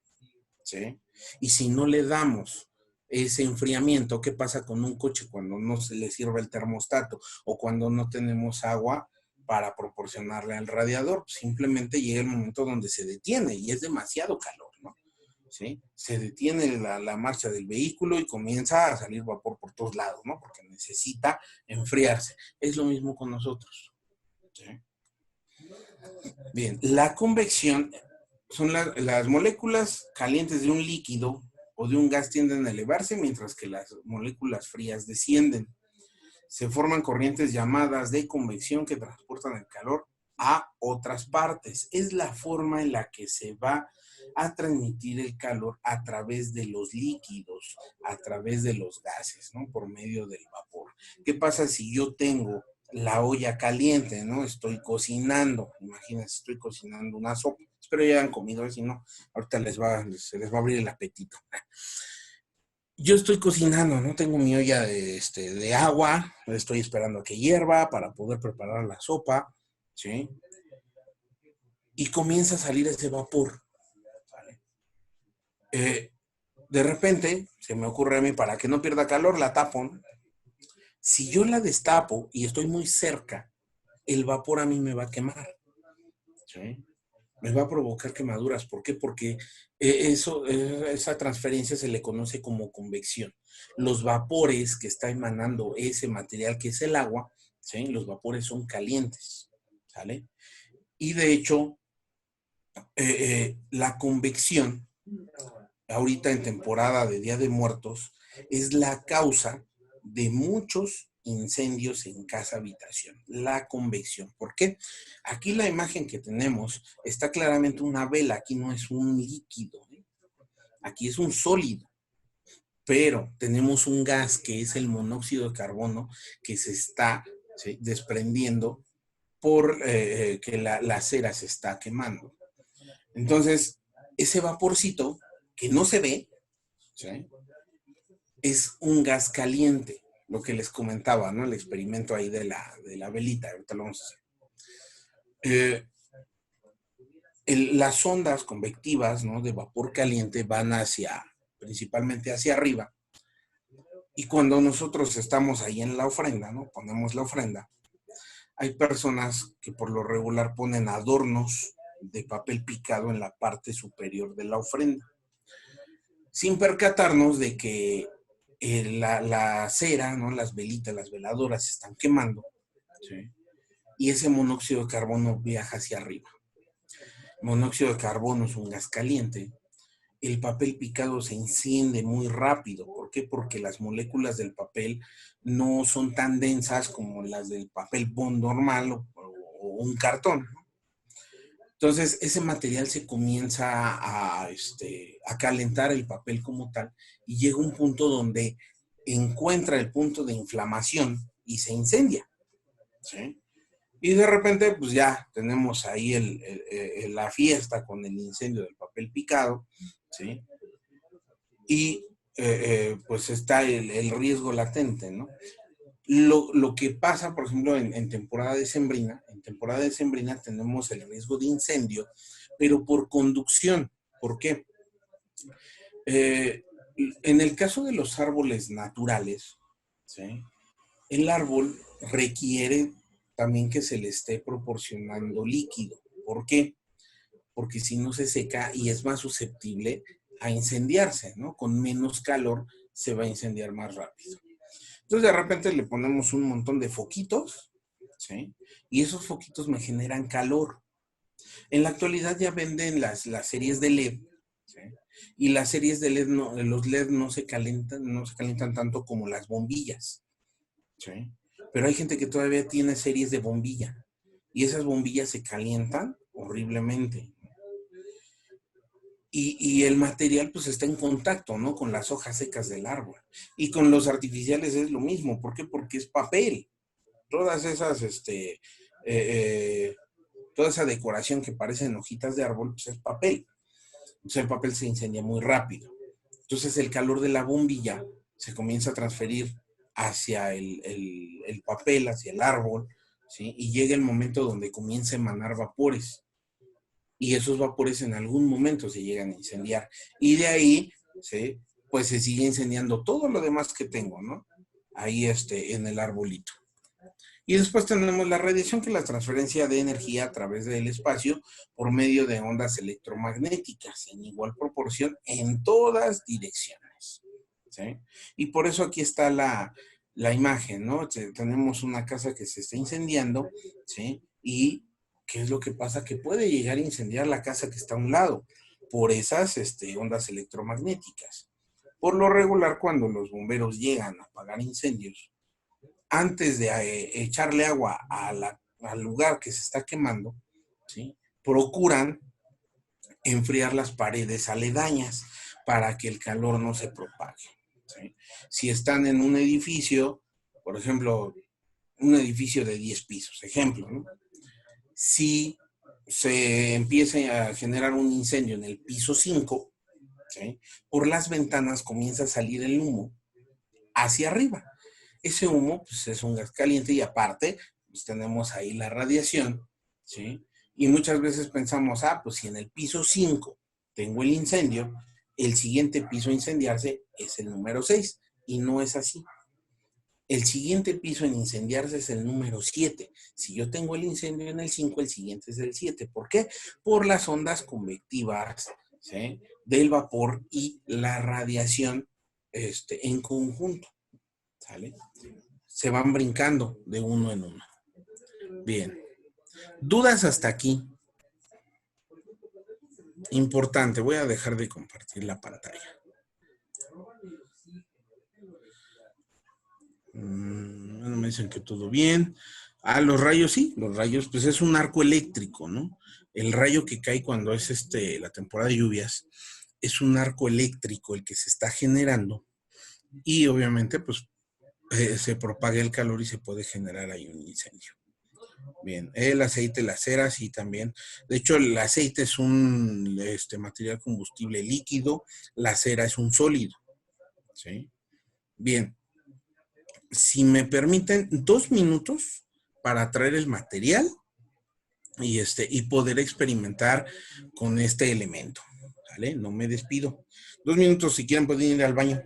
B: ¿sí? Y si no le damos ese enfriamiento, ¿qué pasa con un coche cuando no se le sirve el termostato o cuando no tenemos agua para proporcionarle al radiador? Simplemente llega el momento donde se detiene y es demasiado calor, ¿no? ¿Sí? Se detiene la marcha del vehículo y comienza a salir vapor por todos lados, ¿no? Porque necesita enfriarse. Es lo mismo con nosotros, ¿sí? Bien, la convección son las moléculas calientes de un líquido o de un gas tienden a elevarse mientras que las moléculas frías descienden. Se forman corrientes llamadas de convección que transportan el calor a otras partes. Es la forma en la que se va a transmitir el calor a través de los líquidos, a través de los gases, ¿no? Por medio del vapor. ¿Qué pasa si yo tengo la olla caliente, ¿no? Estoy cocinando, imagínense, estoy cocinando una sopa. Espero ya hayan comido, si no, ahorita se les va a abrir el apetito. Yo estoy cocinando, ¿no? Tengo mi olla de agua, estoy esperando a que hierva para poder preparar la sopa, ¿sí? Y comienza a salir ese vapor, ¿vale? De repente, se me ocurre a mí, para que no pierda calor, la tapo, ¿no? Si yo la destapo y estoy muy cerca, el vapor a mí me va a quemar, ¿sí? Me va a provocar quemaduras. ¿Por qué? Porque esa transferencia se le conoce como convección. Los vapores que está emanando ese material que es el agua, ¿sí? Los vapores son calientes, ¿sale? Y de hecho, la convección, ahorita en temporada de Día de Muertos, es la causa de muchos incendios en casa habitación, la convección. ¿Por qué? Aquí la imagen que tenemos está claramente una vela, aquí no es un líquido, ¿eh? Aquí es un sólido, pero tenemos un gas que es el monóxido de carbono que se está, ¿sí?, desprendiendo por que la cera se está quemando. Entonces, ese vaporcito que no se ve, ¿sí?, es un gas caliente, lo que les comentaba, ¿no? El experimento ahí de la velita, ahorita lo vamos a hacer. Las ondas convectivas, ¿no?, de vapor caliente van principalmente hacia arriba, y cuando nosotros estamos ahí en la ofrenda, ¿no?, ponemos la ofrenda, hay personas que por lo regular ponen adornos de papel picado en la parte superior de la ofrenda, sin percatarnos de que la cera, ¿no?, las velitas, las veladoras se están quemando, ¿sí?, y ese monóxido de carbono viaja hacia arriba. Monóxido de carbono es un gas caliente. El papel picado se enciende muy rápido. ¿Por qué? Porque las moléculas del papel no son tan densas como las del papel bond normal o un cartón, ¿no? Entonces, ese material se comienza a calentar el papel como tal y llega un punto donde encuentra el punto de inflamación y se incendia, ¿sí? Y de repente, pues ya tenemos ahí la fiesta con el incendio del papel picado, ¿sí? Y pues está el riesgo latente, ¿no? Lo que pasa, por ejemplo, en temporada decembrina tenemos el riesgo de incendio, pero por conducción. ¿Por qué? En el caso de los árboles naturales, ¿sí?, el árbol requiere también que se le esté proporcionando líquido. ¿Por qué? Porque si no se seca y es más susceptible a incendiarse, ¿no? Con menos calor se va a incendiar más rápido. Entonces, de repente le ponemos un montón de foquitos, ¿sí?, y esos foquitos me generan calor. En la actualidad ya venden las series de LED, ¿sí?, y las series de LED, los LED no se calientan tanto como las bombillas, ¿sí? Pero hay gente que todavía tiene series de bombilla y esas bombillas se calientan horriblemente. Y el material pues está en contacto, ¿no?, con las hojas secas del árbol. Y con los artificiales es lo mismo. ¿Por qué? Porque es papel. Todas esas, toda esa decoración que parecen hojitas de árbol, pues es papel. Entonces el papel se incendia muy rápido. Entonces el calor de la bombilla se comienza a transferir hacia el papel, hacia el árbol, ¿sí? Y llega el momento donde comienza a emanar vapores. Y esos vapores en algún momento se llegan a incendiar. Y de ahí, ¿sí?, pues se sigue incendiando todo lo demás que tengo, ¿no?, ahí en el arbolito. Y después tenemos la radiación, que es la transferencia de energía a través del espacio por medio de ondas electromagnéticas en igual proporción en todas direcciones, ¿sí? Y por eso aquí está la imagen, ¿no? Tenemos una casa que se está incendiando, ¿sí? Y ¿qué es lo que pasa? Que puede llegar a incendiar la casa que está a un lado por esas ondas electromagnéticas. Por lo regular, cuando los bomberos llegan a apagar incendios, antes de echarle agua al lugar que se está quemando, ¿sí?, procuran enfriar las paredes aledañas para que el calor no se propague, ¿sí? Si están en un edificio, por ejemplo, un edificio de 10 pisos, ejemplo, ¿no? Si se empieza a generar un incendio en el piso 5, ¿sí? Por las ventanas comienza a salir el humo hacia arriba. Ese humo, pues, es un gas caliente y aparte, pues, tenemos ahí la radiación, ¿sí? Y muchas veces pensamos, pues si en el piso 5 tengo el incendio, el siguiente piso a incendiarse es el número 6, y no es así. El siguiente piso en incendiarse es el número 7. Si yo tengo el incendio en el 5, el siguiente es el 7. ¿Por qué? Por las ondas convectivas, ¿sí? Del vapor y la radiación en conjunto, ¿sale? Se van brincando de uno en uno. Bien. ¿Dudas hasta aquí? Importante, voy a dejar de compartir la pantalla. Me dicen que todo bien. Los rayos, sí, los rayos, pues es un arco eléctrico, ¿no? El rayo que cae cuando es la temporada de lluvias, es un arco eléctrico el que se está generando y obviamente, pues, se propaga el calor y se puede generar ahí un incendio. Bien, el aceite, la cera, sí también. De hecho, el aceite es un material combustible líquido, la cera es un sólido, ¿sí? Bien, si me permiten 2 minutos para traer el material y poder experimentar con este elemento, ¿vale? No me despido. 2 minutos, si quieren pueden ir al baño.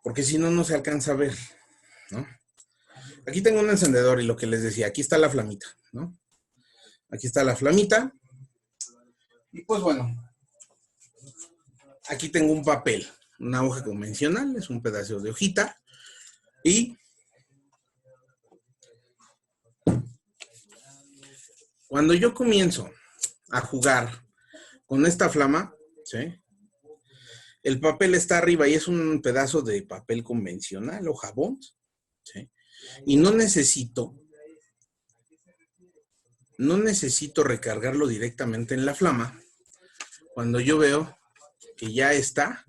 B: Porque si no, no se alcanza a ver, ¿no? Aquí tengo un encendedor y lo que les decía, aquí está la flamita, ¿no? Aquí está la flamita. Y pues bueno, aquí tengo un papel, una hoja convencional, es un pedazo de hojita. Y cuando yo comienzo a jugar con esta flama, ¿sí? El papel está arriba y es un pedazo de papel convencional o jabón, ¿sí? Y no necesito recargarlo directamente en la flama cuando yo veo que ya está,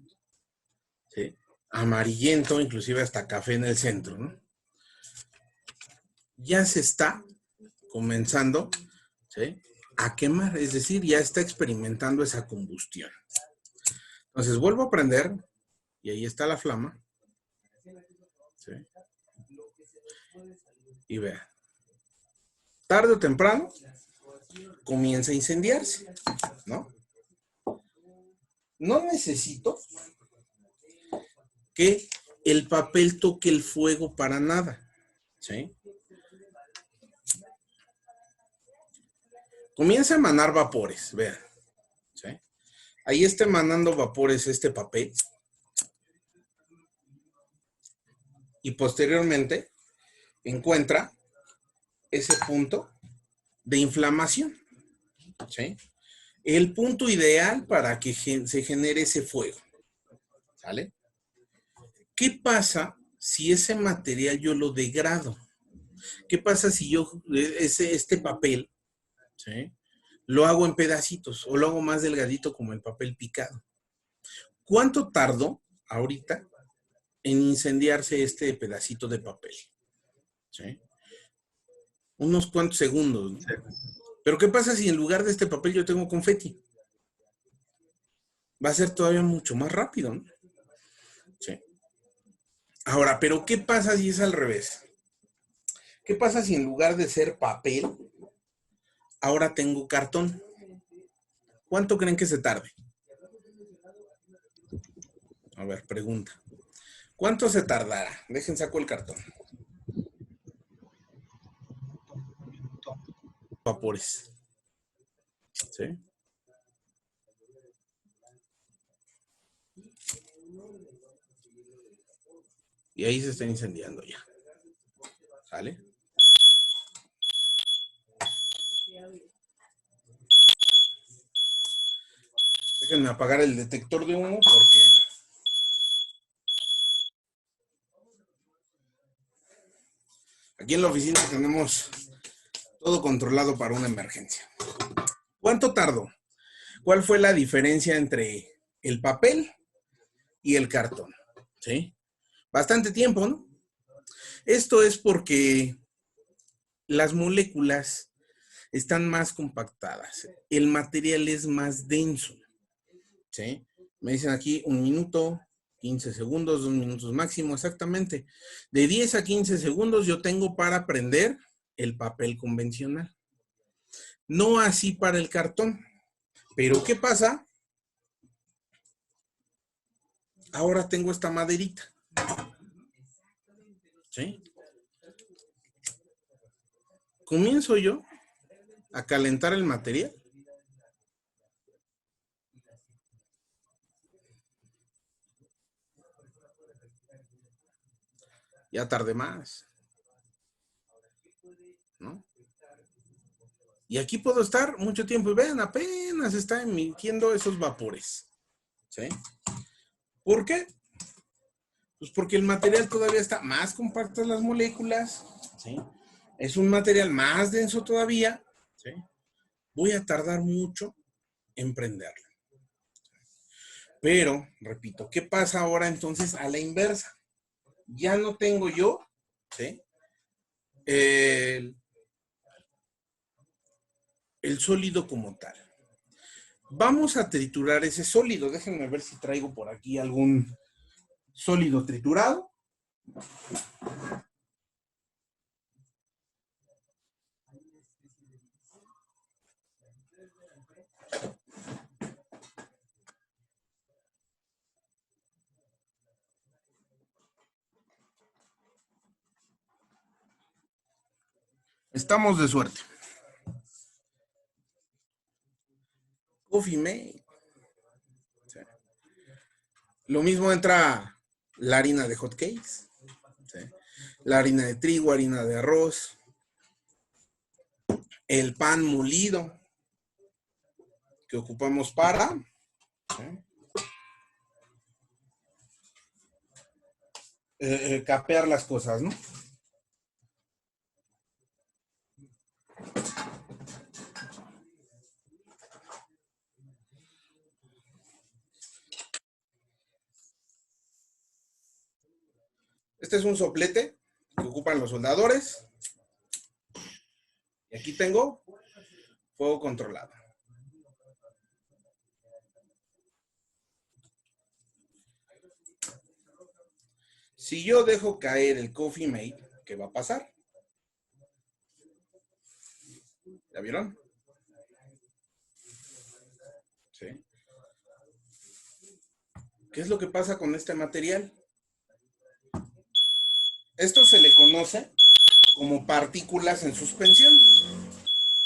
B: ¿sí? Amarillento, inclusive hasta café en el centro, ¿no? Ya se está comenzando, ¿sí? A quemar, es decir, ya está experimentando esa combustión. Entonces vuelvo a prender y ahí está la flama, ¿sí? Y vean, tarde o temprano comienza a incendiarse, ¿no? No necesito que el papel toque el fuego para nada, ¿sí? Comienza a emanar vapores, vean, ¿sí? Ahí está emanando vapores este papel. Y posteriormente encuentra ese punto de inflamación, ¿sí? El punto ideal para que se genere ese fuego, ¿sale? ¿Qué pasa si ese material yo lo degrado? ¿Qué pasa si yo este papel, ¿sí? Lo hago en pedacitos o lo hago más delgadito como el papel picado? ¿Cuánto tardo ahorita en incendiarse este pedacito de papel? ¿Sí? Unos cuantos segundos, ¿no? Pero ¿qué pasa si en lugar de este papel yo tengo confeti? Va a ser todavía mucho más rápido, ¿no? Sí. Ahora, ¿pero qué pasa si es al revés? ¿Qué pasa si en lugar de ser papel, ahora tengo cartón? ¿Cuánto creen que se tarde? A ver, pregunta. ¿Cuánto se tardará? Dejen saco el cartón. Vapores. ¿Sí? Y ahí se está incendiando ya. ¿Sale? Déjenme apagar el detector de humo porque Aquí en la oficina tenemos todo controlado para una emergencia. ¿Cuánto tardó? ¿Cuál fue la diferencia entre el papel y el cartón? ¿Sí? Bastante tiempo, ¿no? Esto es porque las moléculas están más compactadas. El material es más denso. ¿Sí? Me dicen aquí 1 minuto, 15 segundos, 2 minutos máximo, exactamente. De 10 a 15 segundos yo tengo para prender el papel convencional. No así para el cartón. Pero ¿qué pasa? Ahora tengo esta maderita. ¿Sí? Comienzo yo a calentar el material. Ya tardé más, ¿no? Y aquí puedo estar mucho tiempo y vean, apenas está emitiendo esos vapores. ¿Sí? ¿Por qué? Pues porque el material todavía está más compacto en las moléculas. ¿Sí? Es un material más denso todavía. ¿Sí? Voy a tardar mucho en prenderlo. Pero, repito, ¿qué pasa ahora entonces a la inversa? Ya no tengo yo, ¿sí? El sólido como tal. Vamos a triturar ese sólido. Déjenme ver si traigo por aquí algún sólido triturado. Estamos de suerte. Coffee Mate. Sí. Lo mismo entra la harina de hot cakes. ¿Sí? La harina de trigo, harina de arroz. El pan molido que ocupamos para... ¿sí? Capear las cosas, ¿no? Este es un soplete que ocupan los soldadores. Y aquí tengo fuego controlado. Si yo dejo caer el Coffee Mate, ¿qué va a pasar? ¿Ya vieron? ¿Sí? ¿Qué es lo que pasa con este material? Esto se le conoce como partículas en suspensión.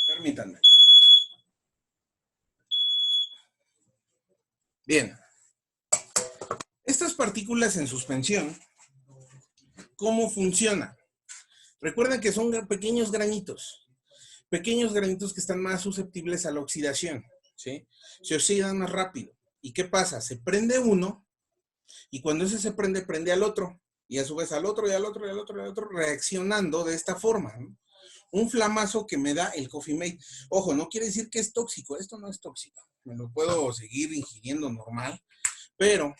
B: Permítanme. Bien. Estas partículas en suspensión, ¿cómo funciona? Recuerden que son pequeños granitos que están más susceptibles a la oxidación, ¿sí? Se oxidan más rápido. ¿Y qué pasa? Se prende uno y cuando ese se prende, prende al otro. Y a su vez al otro y al otro y al otro y al otro, reaccionando de esta forma, ¿no? Un flamazo que me da el Coffee Mate. Ojo, no quiere decir que es tóxico. Esto no es tóxico. Me lo puedo seguir ingiriendo normal, pero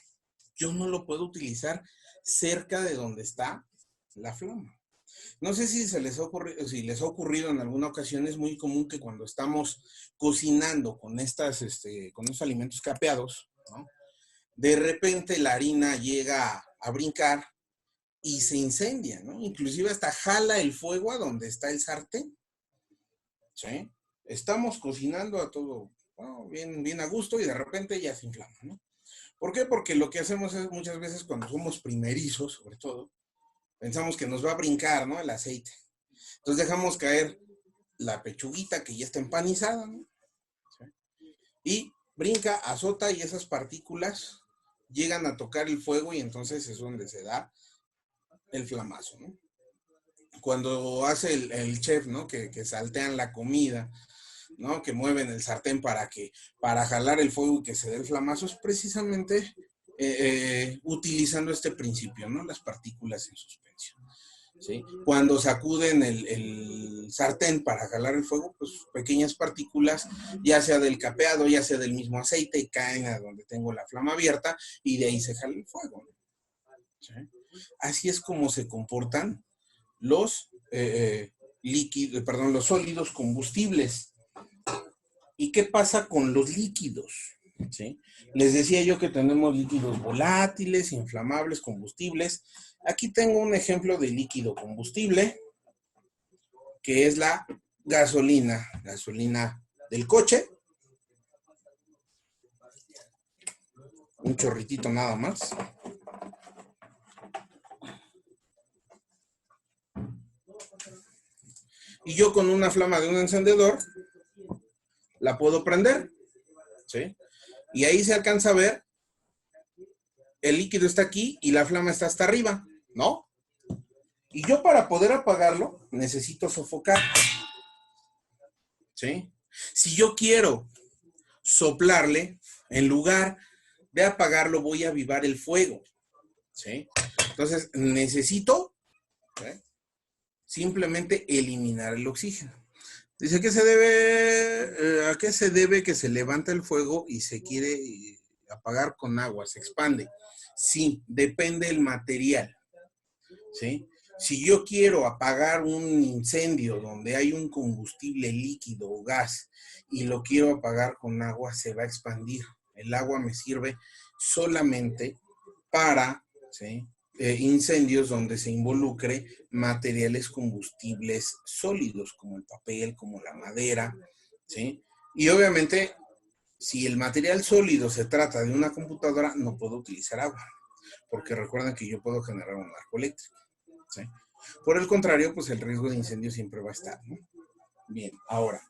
B: yo no lo puedo utilizar cerca de donde está la flama. No sé si les ha ocurrido en alguna ocasión. Es muy común que cuando estamos cocinando con estos alimentos capeados, ¿no? De repente la harina llega a brincar y se incendia, ¿no? Inclusive hasta jala el fuego a donde está el sartén. ¿Sí? Estamos cocinando a todo, bueno, bien a gusto y de repente ya se inflama, ¿no? ¿Por qué? Porque lo que hacemos es muchas veces cuando somos primerizos, sobre todo, pensamos que nos va a brincar, ¿no? El aceite. Entonces dejamos caer la pechuguita que ya está empanizada, ¿no? ¿Sí? Y brinca, azota y esas partículas llegan a tocar el fuego y entonces es donde se da el flamazo, ¿no? Cuando hace el chef, ¿no? Que saltean la comida, ¿no? Que mueven el sartén para jalar el fuego y que se dé el flamazo, es precisamente utilizando este principio, ¿no? Las partículas en suspensión. ¿sí? Cuando sacuden el sartén para jalar el fuego, pues pequeñas partículas, ya sea del capeado, ya sea del mismo aceite, caen a donde tengo la flama abierta y de ahí se jala el fuego. ¿Sí? Así es como se comportan los los sólidos combustibles. ¿Y qué pasa con los líquidos? ¿Sí? Les decía yo que tenemos líquidos volátiles, inflamables, combustibles. Aquí tengo un ejemplo de líquido combustible, que es la gasolina del coche. Un chorritito nada más. Y yo con una flama de un encendedor la puedo prender, ¿sí? Y ahí se alcanza a ver, el líquido está aquí y la flama está hasta arriba, ¿no? Y yo para poder apagarlo necesito sofocar, ¿sí? Si yo quiero soplarle, en lugar de apagarlo voy a avivar el fuego, ¿sí? Entonces necesito, ¿sí?, simplemente eliminar el oxígeno. Dice, ¿a qué se debe que se levanta el fuego y se quiere apagar con agua, se expande? Sí, depende del material, ¿sí? Si yo quiero apagar un incendio donde hay un combustible líquido o gas y lo quiero apagar con agua, se va a expandir. El agua me sirve solamente para, ¿sí?, incendios donde se involucre materiales combustibles sólidos, como el papel, como la madera, ¿sí? Y obviamente, si el material sólido se trata de una computadora, no puedo utilizar agua, porque recuerden que yo puedo generar un arco eléctrico, ¿sí? Por el contrario, pues el riesgo de incendio siempre va a estar, ¿no? Bien, ahora,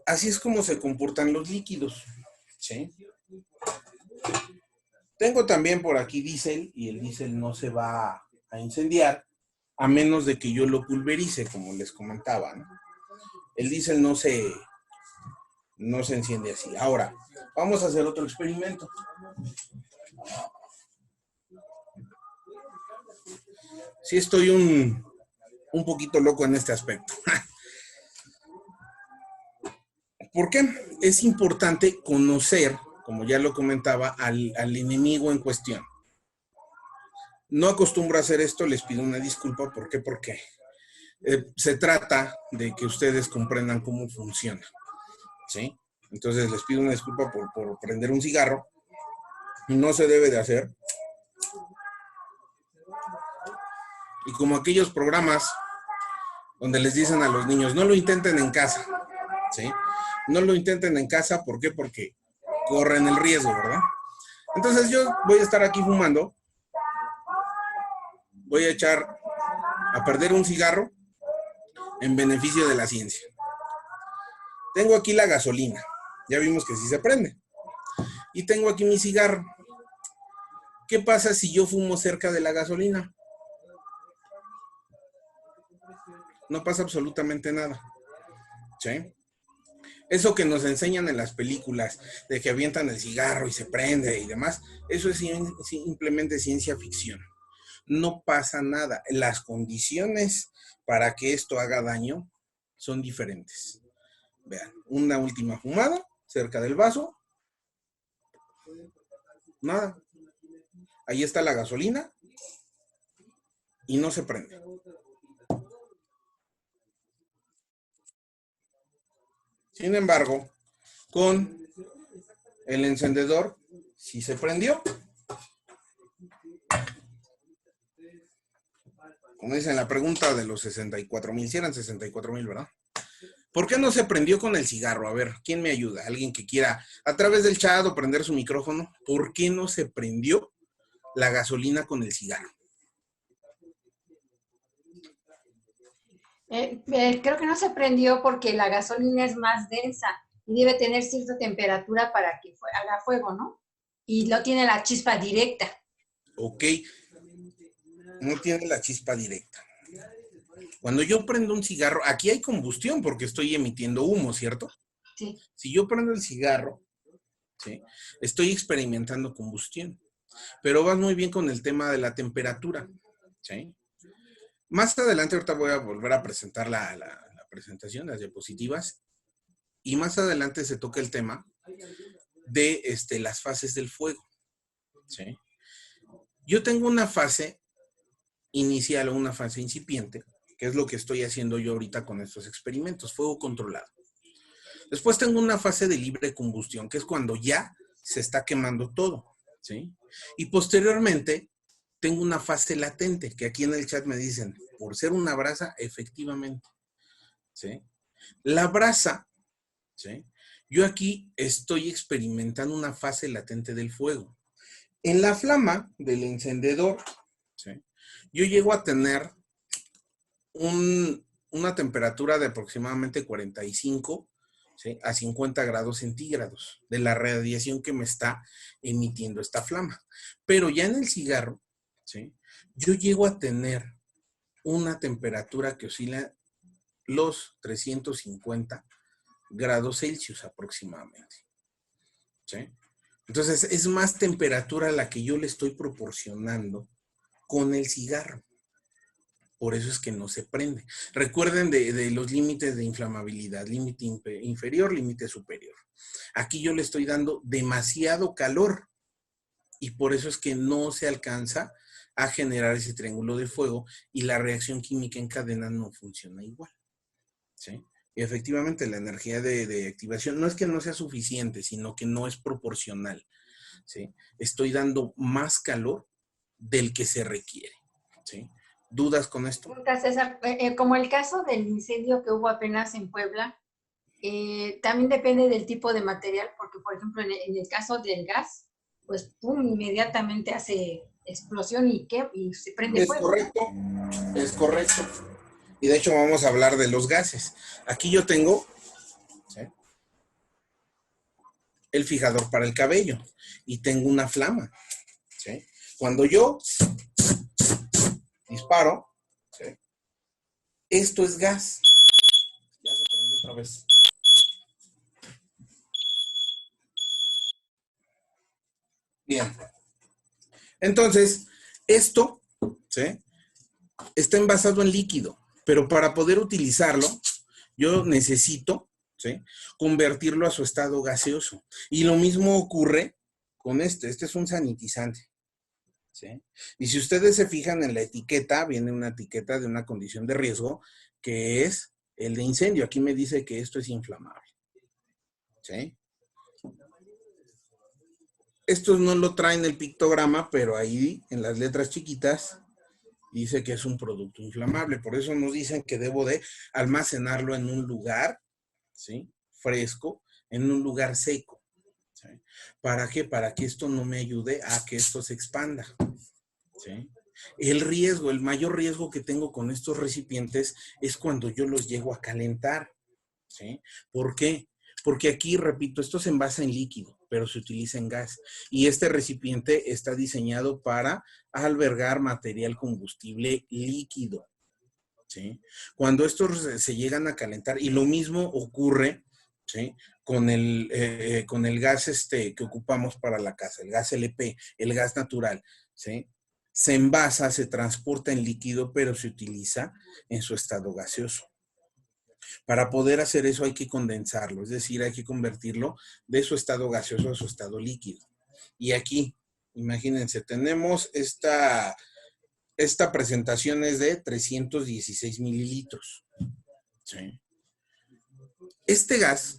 B: así es como se comportan los líquidos, ¿sí? Tengo también por aquí diésel, y el diésel no se va a incendiar a menos de que yo lo pulverice, como les comentaba, ¿no? El diésel no se enciende así. Ahora, vamos a hacer otro experimento. Sí estoy un poquito loco en este aspecto. ¿Por qué? Es importante conocer, como ya lo comentaba, al enemigo en cuestión. No acostumbro a hacer esto, les pido una disculpa. ¿Por qué? Porque se trata de que ustedes comprendan cómo funciona, ¿sí? Entonces les pido una disculpa por prender un cigarro. No se debe de hacer. Y como aquellos programas donde les dicen a los niños, no lo intenten en casa, ¿sí? No lo intenten en casa, ¿por qué? Porque corren el riesgo, ¿verdad? Entonces yo voy a estar aquí fumando, voy a echar a perder un cigarro en beneficio de la ciencia. Tengo aquí la gasolina, ya vimos que sí se prende. Y tengo aquí mi cigarro. ¿Qué pasa si yo fumo cerca de la gasolina? No pasa absolutamente nada, ¿sí? Eso que nos enseñan en las películas, de que avientan el cigarro y se prende y demás, eso es simplemente ciencia ficción. No pasa nada. Las condiciones para que esto haga daño son diferentes. Vean, una última fumada cerca del vaso. Nada. Ahí está la gasolina y no se prende. Sin embargo, con el encendedor sí se prendió. Como dicen la pregunta de los 64,000, si eran 64,000, ¿verdad? ¿Por qué no se prendió con el cigarro? A ver, ¿quién me ayuda? Alguien que quiera a través del chat o prender su micrófono. ¿Por qué no se prendió la gasolina con el cigarro?
F: Creo que no se prendió porque la gasolina es más densa y debe tener cierta temperatura para que haga fuego, ¿no? Y no tiene la chispa directa.
B: Ok, no tiene la chispa directa. Cuando yo prendo un cigarro, aquí hay combustión porque estoy emitiendo humo, ¿cierto?
F: Sí.
B: Si yo prendo el cigarro, ¿sí?, estoy experimentando combustión. Pero vas muy bien con el tema de la temperatura, ¿sí? Más adelante, ahorita voy a volver a presentar la presentación, las diapositivas, y más adelante se toca el tema de las fases del fuego. ¿Sí? Yo tengo una fase inicial o una fase incipiente, que es lo que estoy haciendo yo ahorita con estos experimentos, fuego controlado. Después tengo una fase de libre combustión, que es cuando ya se está quemando todo. ¿Sí? Y posteriormente tengo una fase latente, que aquí en el chat me dicen, por ser una brasa, efectivamente. ¿Sí? La brasa, ¿sí? Yo aquí estoy experimentando una fase latente del fuego. En la flama del encendedor, ¿sí? Yo llego a tener una temperatura de aproximadamente 45, ¿sí? a 50 grados centígrados de la radiación que me está emitiendo esta flama. Pero ya en el cigarro, ¿sí? Yo llego a tener una temperatura que oscila los 350 grados Celsius aproximadamente. ¿Sí? Entonces, es más temperatura la que yo le estoy proporcionando con el cigarro. Por eso es que no se prende. Recuerden de los límites de inflamabilidad, límite inferior, límite superior. Aquí yo le estoy dando demasiado calor y por eso es que no se alcanza a generar ese triángulo de fuego y la reacción química en cadena no funciona igual. ¿Sí? Y efectivamente la energía de activación no es que no sea suficiente, sino que no es proporcional. ¿Sí? Estoy dando más calor del que se requiere. ¿Sí? ¿Dudas con esto?
F: César, como el caso del incendio que hubo apenas en Puebla, también depende del tipo de material, porque por ejemplo en el caso del gas, pues pum, inmediatamente hace explosión y se prende fuego.
B: Correcto, es correcto. Y de hecho vamos a hablar de los gases. Aquí yo tengo, ¿sí?, el fijador para el cabello y tengo una flama. ¿Sí? Cuando yo disparo, ¿sí?, esto es gas. Ya se prendió otra vez. Bien. Entonces, esto, ¿sí?, está envasado en líquido, pero para poder utilizarlo, yo necesito, ¿sí?, convertirlo a su estado gaseoso. Y lo mismo ocurre con este es un sanitizante. ¿Sí? Y si ustedes se fijan en la etiqueta, viene una etiqueta de una condición de riesgo, que es el de incendio. Aquí me dice que esto es inflamable. ¿Sí? Estos no lo traen el pictograma, pero ahí en las letras chiquitas dice que es un producto inflamable. Por eso nos dicen que debo de almacenarlo en un lugar, ¿sí?, fresco, en un lugar seco. ¿Sí? ¿Para qué? Para que esto no me ayude a que esto se expanda. ¿Sí? El mayor riesgo que tengo con estos recipientes es cuando yo los llego a calentar. ¿Sí? ¿Por qué? Porque aquí, repito, esto se envasa en líquido, pero se utiliza en gas. Y este recipiente está diseñado para albergar material combustible líquido. ¿Sí? Cuando estos se llegan a calentar, y lo mismo ocurre, ¿sí?, con el gas que ocupamos para la casa, el gas LP, el gas natural, ¿sí?, se envasa, se transporta en líquido, pero se utiliza en su estado gaseoso. Para poder hacer eso hay que condensarlo, es decir, hay que convertirlo de su estado gaseoso a su estado líquido. Y aquí, imagínense, tenemos esta presentación es de 316 mililitros. ¿Sí? Este gas,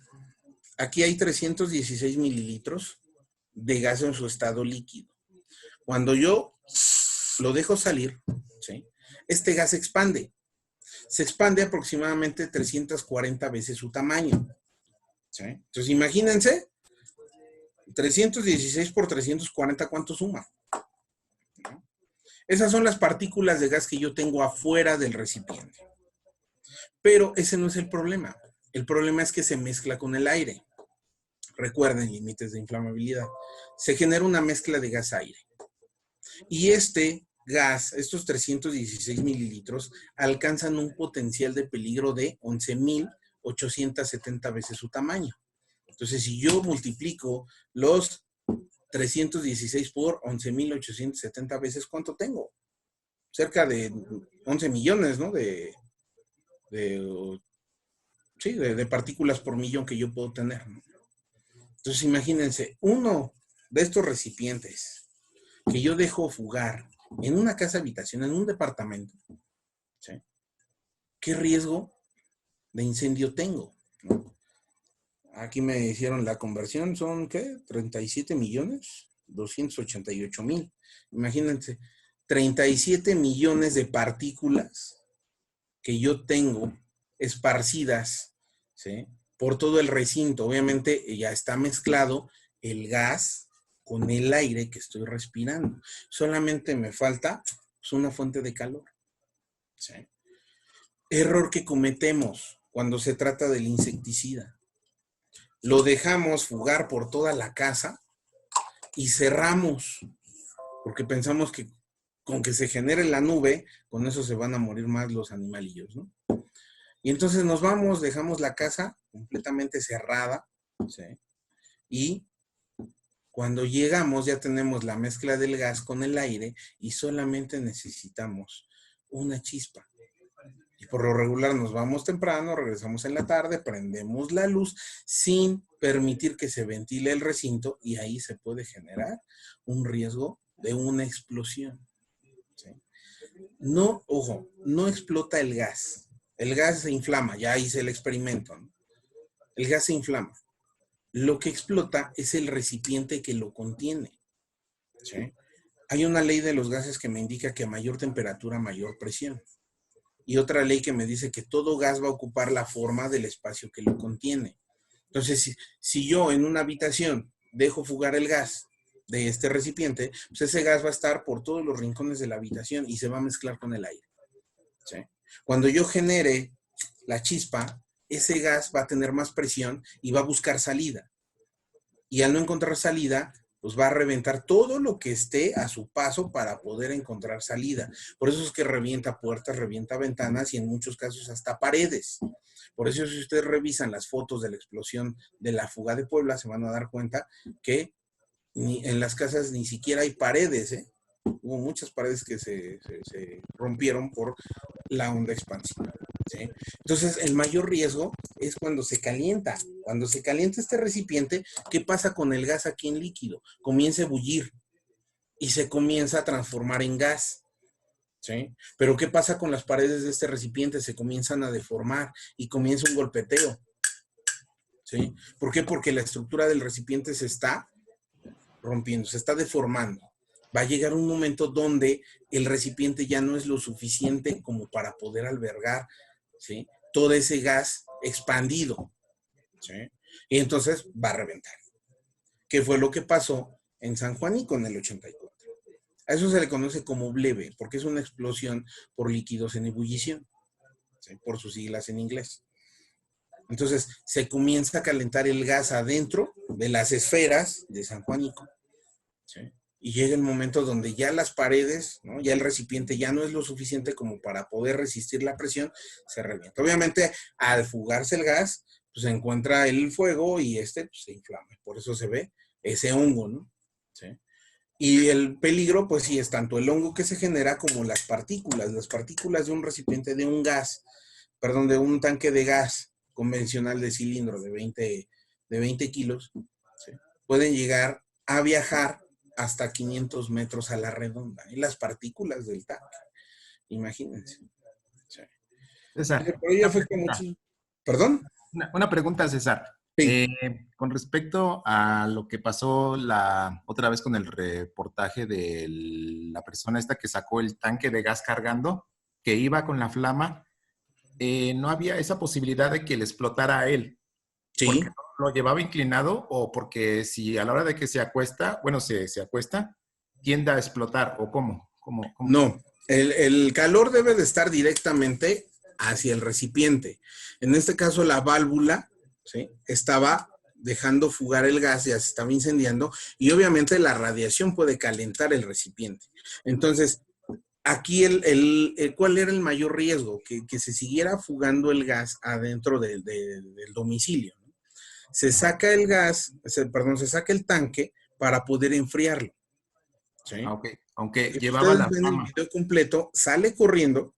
B: aquí hay 316 mililitros de gas en su estado líquido. Cuando yo lo dejo salir, ¿sí?, este gas se expande. Se expande aproximadamente 340 veces su tamaño. ¿Sí? Entonces, imagínense, 316 por 340, ¿cuánto suma? ¿No? Esas son las partículas de gas que yo tengo afuera del recipiente. Pero ese no es el problema. El problema es que se mezcla con el aire. Recuerden, límites de inflamabilidad. Se genera una mezcla de gas-aire. Y este gas, estos 316 mililitros, alcanzan un potencial de peligro de 11,870 veces su tamaño. Entonces, si yo multiplico los 316 por 11,870 veces, ¿cuánto tengo? cerca de 11 millones, ¿no? Sí, de partículas por millón que yo puedo tener, ¿no? Entonces, imagínense, uno de estos recipientes que yo dejo fugar en una casa habitación, en un departamento, ¿sí? ¿Qué riesgo de incendio tengo? ¿No? Aquí me hicieron la conversión, son, ¿qué? 37 millones, 288 mil. Imagínense, 37 millones de partículas que yo tengo esparcidas, ¿sí? Por todo el recinto. Obviamente ya está mezclado el gas con el aire que estoy respirando. Solamente me falta pues, una fuente de calor, ¿sí? Error que cometemos cuando se trata del insecticida. Lo dejamos fugar por toda la casa y cerramos, porque pensamos que con que se genere la nube, con eso se van a morir más los animalillos, ¿no? Y entonces nos vamos, dejamos la casa completamente cerrada, ¿sí? Y cuando llegamos ya tenemos la mezcla del gas con el aire y solamente necesitamos una chispa. Y por lo regular nos vamos temprano, regresamos en la tarde, prendemos la luz sin permitir que se ventile el recinto y ahí se puede generar un riesgo de una explosión, ¿sí? No, ojo, no explota el gas. El gas se inflama, ya hice el experimento, ¿no? El gas se inflama. Lo que explota es el recipiente que lo contiene, ¿sí? Hay una ley de los gases que me indica que a mayor temperatura, mayor presión. Y otra ley que me dice que todo gas va a ocupar la forma del espacio que lo contiene. Entonces, si yo en una habitación dejo fugar el gas de este recipiente, pues ese gas va a estar por todos los rincones de la habitación y se va a mezclar con el aire, ¿sí? Cuando yo genere la chispa, ese gas va a tener más presión y va a buscar salida. Y al no encontrar salida, pues va a reventar todo lo que esté a su paso para poder encontrar salida. Por eso es que revienta puertas, revienta ventanas y en muchos casos hasta paredes. Por eso si ustedes revisan las fotos de la explosión de la fuga de Puebla, se van a dar cuenta que en las casas ni siquiera hay paredes, ¿eh? Hubo muchas paredes que se rompieron por la onda expansiva, ¿sí? Entonces, el mayor riesgo es cuando se calienta. Cuando se calienta este recipiente, ¿qué pasa con el gas aquí en líquido? Comienza a ebullir y se comienza a transformar en gas, ¿sí? Pero ¿qué pasa con las paredes de este recipiente? Se comienzan a deformar y comienza un golpeteo, ¿sí? ¿Por qué? Porque la estructura del recipiente se está rompiendo, se está deformando. Va a llegar un momento donde el recipiente ya no es lo suficiente como para poder albergar, ¿sí?, todo ese gas expandido, ¿sí? Y entonces va a reventar. ¿Qué fue lo que pasó en San Juanico en el 84? A eso se le conoce como bleve, porque es una explosión por líquidos en ebullición, ¿sí?, por sus siglas en inglés. Entonces, se comienza a calentar el gas adentro de las esferas de San Juanico, ¿sí? Y llega el momento donde ya las paredes, ¿no?, ya el recipiente ya no es lo suficiente como para poder resistir la presión, se revienta. Obviamente, al fugarse el gas, pues se encuentra el fuego y pues, se inflama. Por eso se ve ese hongo, ¿no? ¿Sí? Y el peligro, pues sí, es tanto el hongo que se genera como las partículas. Las partículas de un recipiente de un gas, perdón, de un tanque de gas convencional de cilindro de 20 kilos, ¿sí?, pueden llegar a viajar hasta 500 metros a la redonda. Y las partículas del tanque, imagínense. Sí.
D: César,
B: Pero ya fue como ¿Perdón?
D: Una pregunta, César.
B: Sí.
D: Con respecto a lo que pasó la otra vez con el reportaje de la persona esta que sacó el tanque de gas cargando, que iba con la flama, ¿no había esa posibilidad de que le explotara a él?
B: Sí.
D: ¿Porque lo llevaba inclinado o porque si a la hora de que se acuesta, bueno, se acuesta, tiende a explotar o cómo?
B: No, el calor debe de estar directamente hacia el recipiente. En este caso, la válvula, ¿sí?, estaba dejando fugar el gas, ya se estaba incendiando y obviamente la radiación puede calentar el recipiente. Entonces, aquí ¿cuál era el mayor riesgo? Que se siguiera fugando el gas adentro del domicilio, ¿no? Se saca el gas, se saca el tanque para poder enfriarlo. ¿sí?
D: Aunque
B: Y
D: llevaba
B: ustedes
D: la
B: ven el
D: flama.
B: video completo, sale corriendo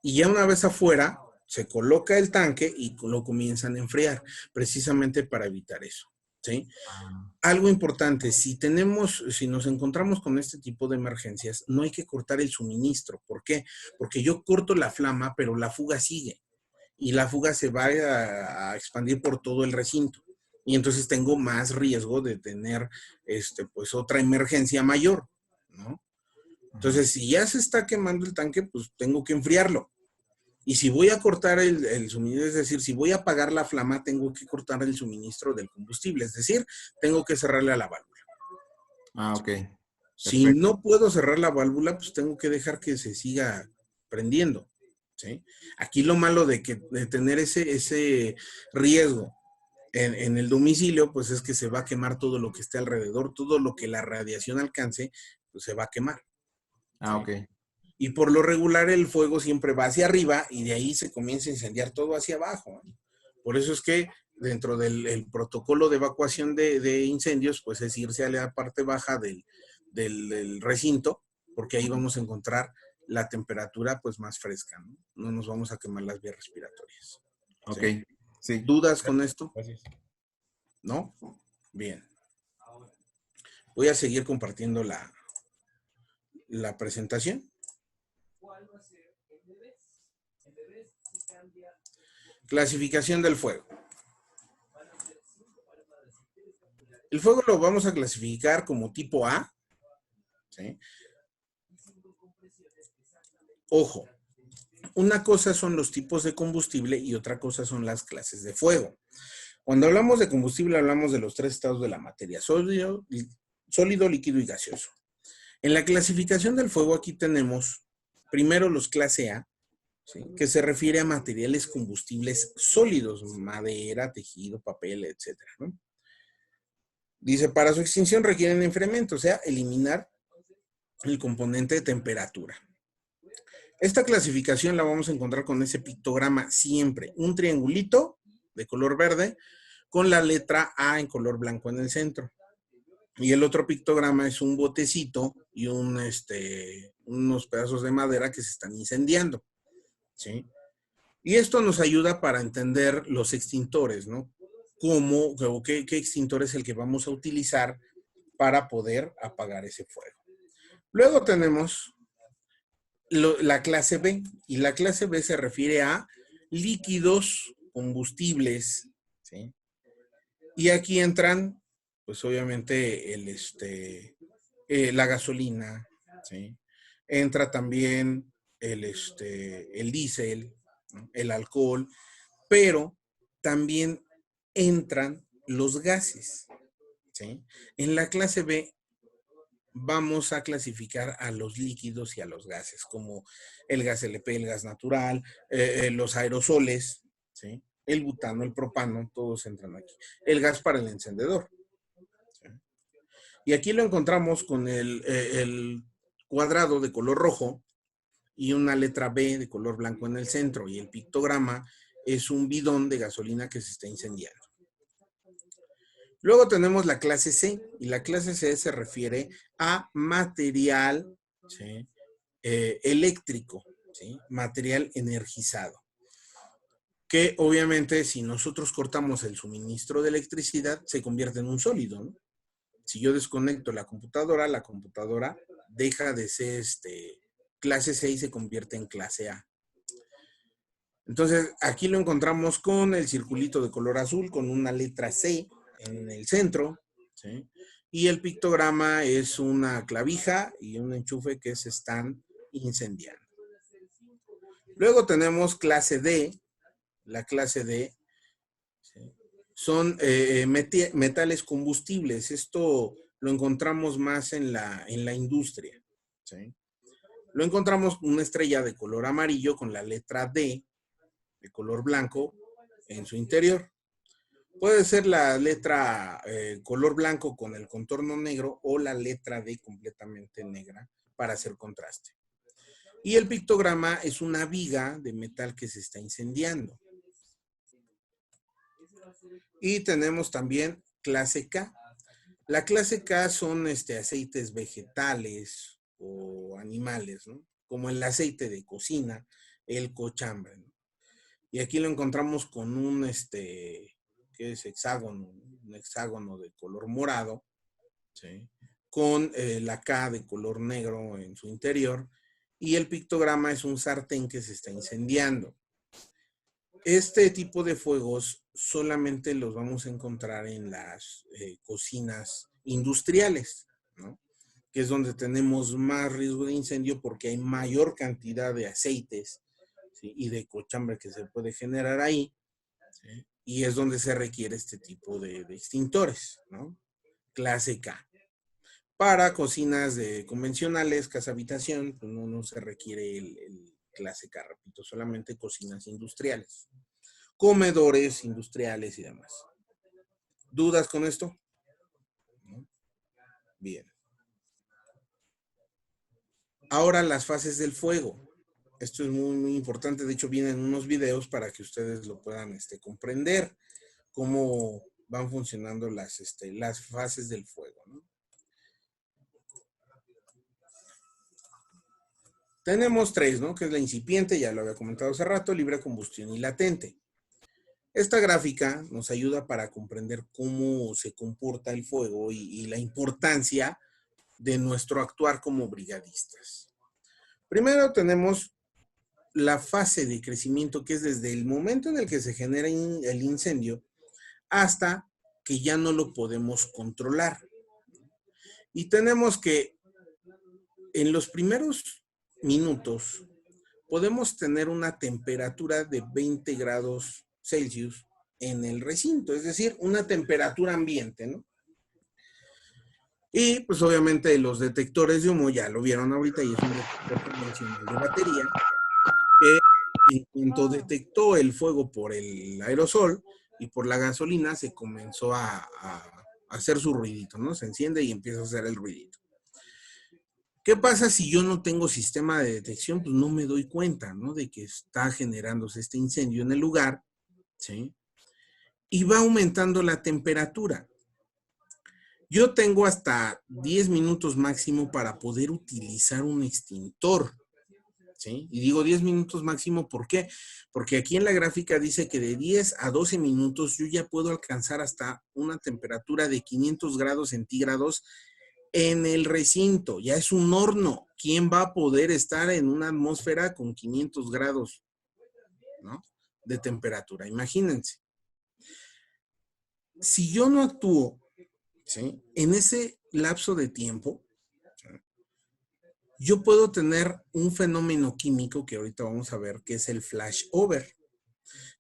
B: y ya una vez afuera se coloca el tanque y lo comienzan a enfriar, precisamente para evitar eso, ¿sí?
D: Ah,
B: Algo importante, si nos encontramos con este tipo de emergencias, no hay que cortar el suministro. ¿Por qué? Porque yo corto la flama, pero la fuga sigue y la fuga se va a expandir por todo el recinto. Y entonces tengo más riesgo de tener pues otra emergencia mayor, ¿no? Entonces, si ya se está quemando el tanque, pues tengo que enfriarlo. Y si voy a cortar el suministro, es decir, si voy a apagar la flama, tengo que cortar el suministro del combustible, es decir, tengo que cerrarle a la válvula.
D: ok.
B: Si
D: Perfecto.
B: no puedo cerrar la válvula, pues tengo que dejar que se siga prendiendo, ¿sí? Aquí lo malo de tener ese riesgo en el domicilio, pues es que se va a quemar todo lo que esté alrededor, todo lo que la radiación alcance, pues se va a quemar.
D: Ok.
B: Y por lo regular el fuego siempre va hacia arriba y de ahí se comienza a incendiar todo hacia abajo. Por eso es que dentro del protocolo de evacuación de incendios, pues es irse a la parte baja del recinto, porque ahí vamos a encontrar la temperatura pues más fresca, ¿no? No nos vamos a quemar las vías respiratorias.
D: Ok.
B: ¿Sí?
D: Sí.
B: ¿Dudas con esto?
D: Gracias.
B: ¿No? Bien. Voy a seguir compartiendo la presentación. Clasificación del fuego. El fuego lo vamos a clasificar como tipo A, ¿sí? Ojo, una cosa son los tipos de combustible y otra cosa son las clases de fuego. Cuando hablamos de combustible hablamos de los 3 estados de la materia, sólido, líquido y gaseoso. En la clasificación del fuego aquí tenemos primero los clase A, ¿sí? Que se refiere a materiales combustibles sólidos, madera, tejido, papel, etcétera, ¿no? Dice, para su extinción requieren enfriamiento, o sea, eliminar el componente de temperatura. Esta clasificación la vamos a encontrar con ese pictograma siempre, un triangulito de color verde con la letra A en color blanco en el centro. Y el otro pictograma es un botecito y unos pedazos de madera que se están incendiando, ¿sí? Y esto nos ayuda para entender los extintores, ¿no? ¿Qué extintor es el que vamos a utilizar para poder apagar ese fuego? Luego tenemos la clase B, y la clase B se refiere a líquidos combustibles, ¿sí? Y aquí entran, pues obviamente, la gasolina, ¿sí? Entra también el diésel, ¿no? El alcohol, pero también entran los gases, ¿sí? En la clase B vamos a clasificar a los líquidos y a los gases, como el gas LP, el gas natural, los aerosoles, ¿sí? El butano, el propano, todos entran aquí. El gas para el encendedor, ¿sí? Y aquí lo encontramos con el cuadrado de color rojo y una letra B de color blanco en el centro, y el pictograma es un bidón de gasolina que se está incendiando. Luego tenemos la clase C, y la clase C se refiere a material, ¿sí? Eléctrico, ¿sí? Material energizado. Que obviamente si nosotros cortamos el suministro de electricidad, se convierte en un sólido, ¿no? Si yo desconecto la computadora deja de ser clase C y se convierte en clase A. Entonces, aquí lo encontramos con el circulito de color azul, con una letra C en el centro, ¿sí? Y el pictograma es una clavija y un enchufe que se están incendiando. Luego tenemos clase D. La clase D, ¿sí? Son metales combustibles. Esto lo encontramos más en la industria, ¿sí? Lo encontramos una estrella de color amarillo con la letra D de color blanco en su interior. Puede ser la letra color blanco con el contorno negro o la letra D completamente negra para hacer contraste. Y el pictograma es una viga de metal que se está incendiando. Y tenemos también clase K. La clase K son aceites vegetales o animales, ¿no? Como el aceite de cocina, el cochambre, ¿no? Y aquí lo encontramos con un, ¿qué es hexágono? Un hexágono de color morado, ¿sí? Con la K de color negro en su interior, y el pictograma es un sartén que se está incendiando. Este tipo de fuegos solamente los vamos a encontrar en las cocinas industriales, ¿no? Que es donde tenemos más riesgo de incendio porque hay mayor cantidad de aceites, ¿sí? Y de cochambre que se puede generar ahí, ¿sí? Y es donde se requiere este tipo de extintores, ¿no? Clase K. Para cocinas convencionales, casa habitación, pues no se requiere el clase K, repito, solamente cocinas industriales. Comedores industriales y demás. ¿Dudas con esto? ¿No? Bien. Ahora las fases del fuego. Esto es muy, muy importante. De hecho, vienen unos videos para que ustedes lo puedan comprender. Cómo van funcionando las fases del fuego, ¿no? Tenemos 3, ¿no? Que es la incipiente, ya lo había comentado hace rato, libre combustión y latente. Esta gráfica nos ayuda para comprender cómo se comporta el fuego y la importancia de nuestro actuar como brigadistas. Primero tenemos la fase de crecimiento, que es desde el momento en el que se genera el incendio hasta que ya no lo podemos controlar. Y tenemos que en los primeros minutos podemos tener una temperatura de 20 grados Celsius en el recinto, es decir, una temperatura ambiente, ¿no? Y pues obviamente los detectores de humo ya lo vieron ahorita y es un detector convencional de batería que en cuanto detectó el fuego por el aerosol y por la gasolina se comenzó a hacer su ruidito, ¿no? Se enciende y empieza a hacer el ruidito. ¿Qué pasa si yo no tengo sistema de detección? Pues no me doy cuenta, ¿no? De que está generándose este incendio en el lugar, ¿sí? Y va aumentando la temperatura. Yo tengo hasta 10 minutos máximo para poder utilizar un extintor, ¿sí? Y digo 10 minutos máximo, ¿por qué? Porque aquí en la gráfica dice que de 10 a 12 minutos yo ya puedo alcanzar hasta una temperatura de 500 grados centígrados en el recinto. Ya es un horno. ¿Quién va a poder estar en una atmósfera con 500 grados, ¿no? De temperatura? Imagínense. Si yo no actúo, ¿sí? En ese lapso de tiempo, ¿sí? Yo puedo tener un fenómeno químico que ahorita vamos a ver, que es el flashover.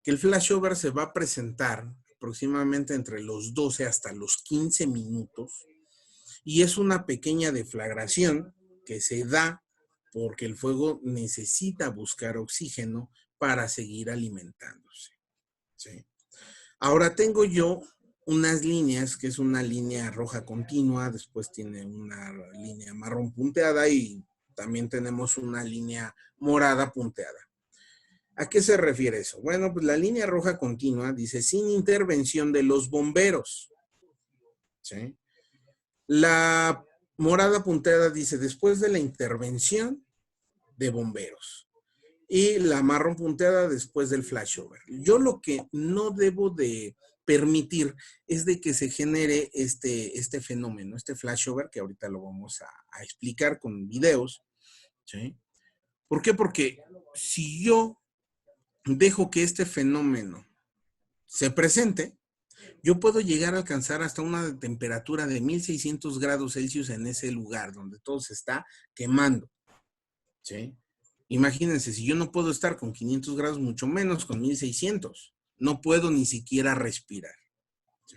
B: Que el flashover se va a presentar aproximadamente entre los 12 hasta los 15 minutos y es una pequeña deflagración que se da porque el fuego necesita buscar oxígeno para seguir alimentándose, ¿sí? Ahora tengo yo unas líneas, que es una línea roja continua, después tiene una línea marrón punteada y también tenemos una línea morada punteada. ¿A qué se refiere eso? Bueno, pues la línea roja continua dice sin intervención de los bomberos, ¿sí? La morada punteada dice después de la intervención de bomberos. Y la marrón punteada después del flashover. Yo lo que no debo de permitir es de que se genere este fenómeno, este flashover, que ahorita lo vamos a explicar con videos, ¿sí? ¿Por qué? Porque si yo dejo que este fenómeno se presente, yo puedo llegar a alcanzar hasta una temperatura de 1600 grados Celsius en ese lugar donde todo se está quemando, ¿sí? Imagínense, si yo no puedo estar con 500 grados, mucho menos con 1600. No puedo ni siquiera respirar, ¿sí?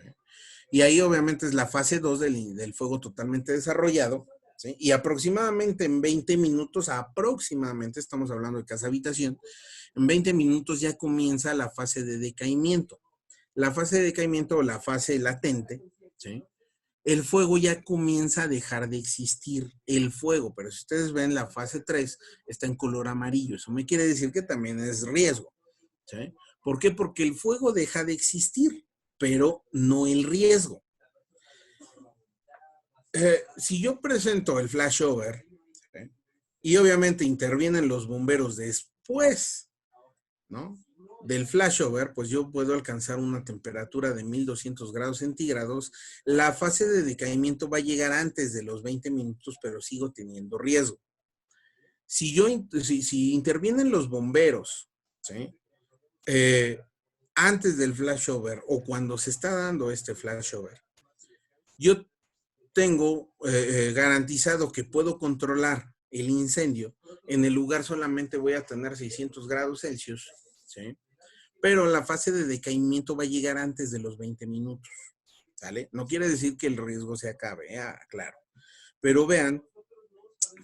B: Y ahí obviamente es la fase 2 del fuego totalmente desarrollado, ¿sí? Y aproximadamente en 20 minutos, aproximadamente, estamos hablando de casa habitación, en 20 minutos ya comienza la fase de decaimiento. La fase de decaimiento o la fase latente, ¿sí? El fuego ya comienza a dejar de existir el fuego, pero si ustedes ven la fase 3 está en color amarillo, eso me quiere decir que también es riesgo, ¿sí? ¿Por qué? Porque el fuego deja de existir, pero no el riesgo. Si yo presento el flashover, ¿sí? Y obviamente intervienen los bomberos después, ¿no?, del flashover, pues yo puedo alcanzar una temperatura de 1200 grados centígrados. La fase de decaimiento va a llegar antes de los 20 minutos, pero sigo teniendo riesgo. Si intervienen los bomberos, ¿sí?, antes del flashover o cuando se está dando este flashover, yo tengo garantizado que puedo controlar el incendio. En el lugar solamente voy a tener 600 grados Celsius, ¿sí?, pero la fase de decaimiento va a llegar antes de los 20 minutos, ¿sale? No quiere decir que el riesgo se acabe, claro. Pero vean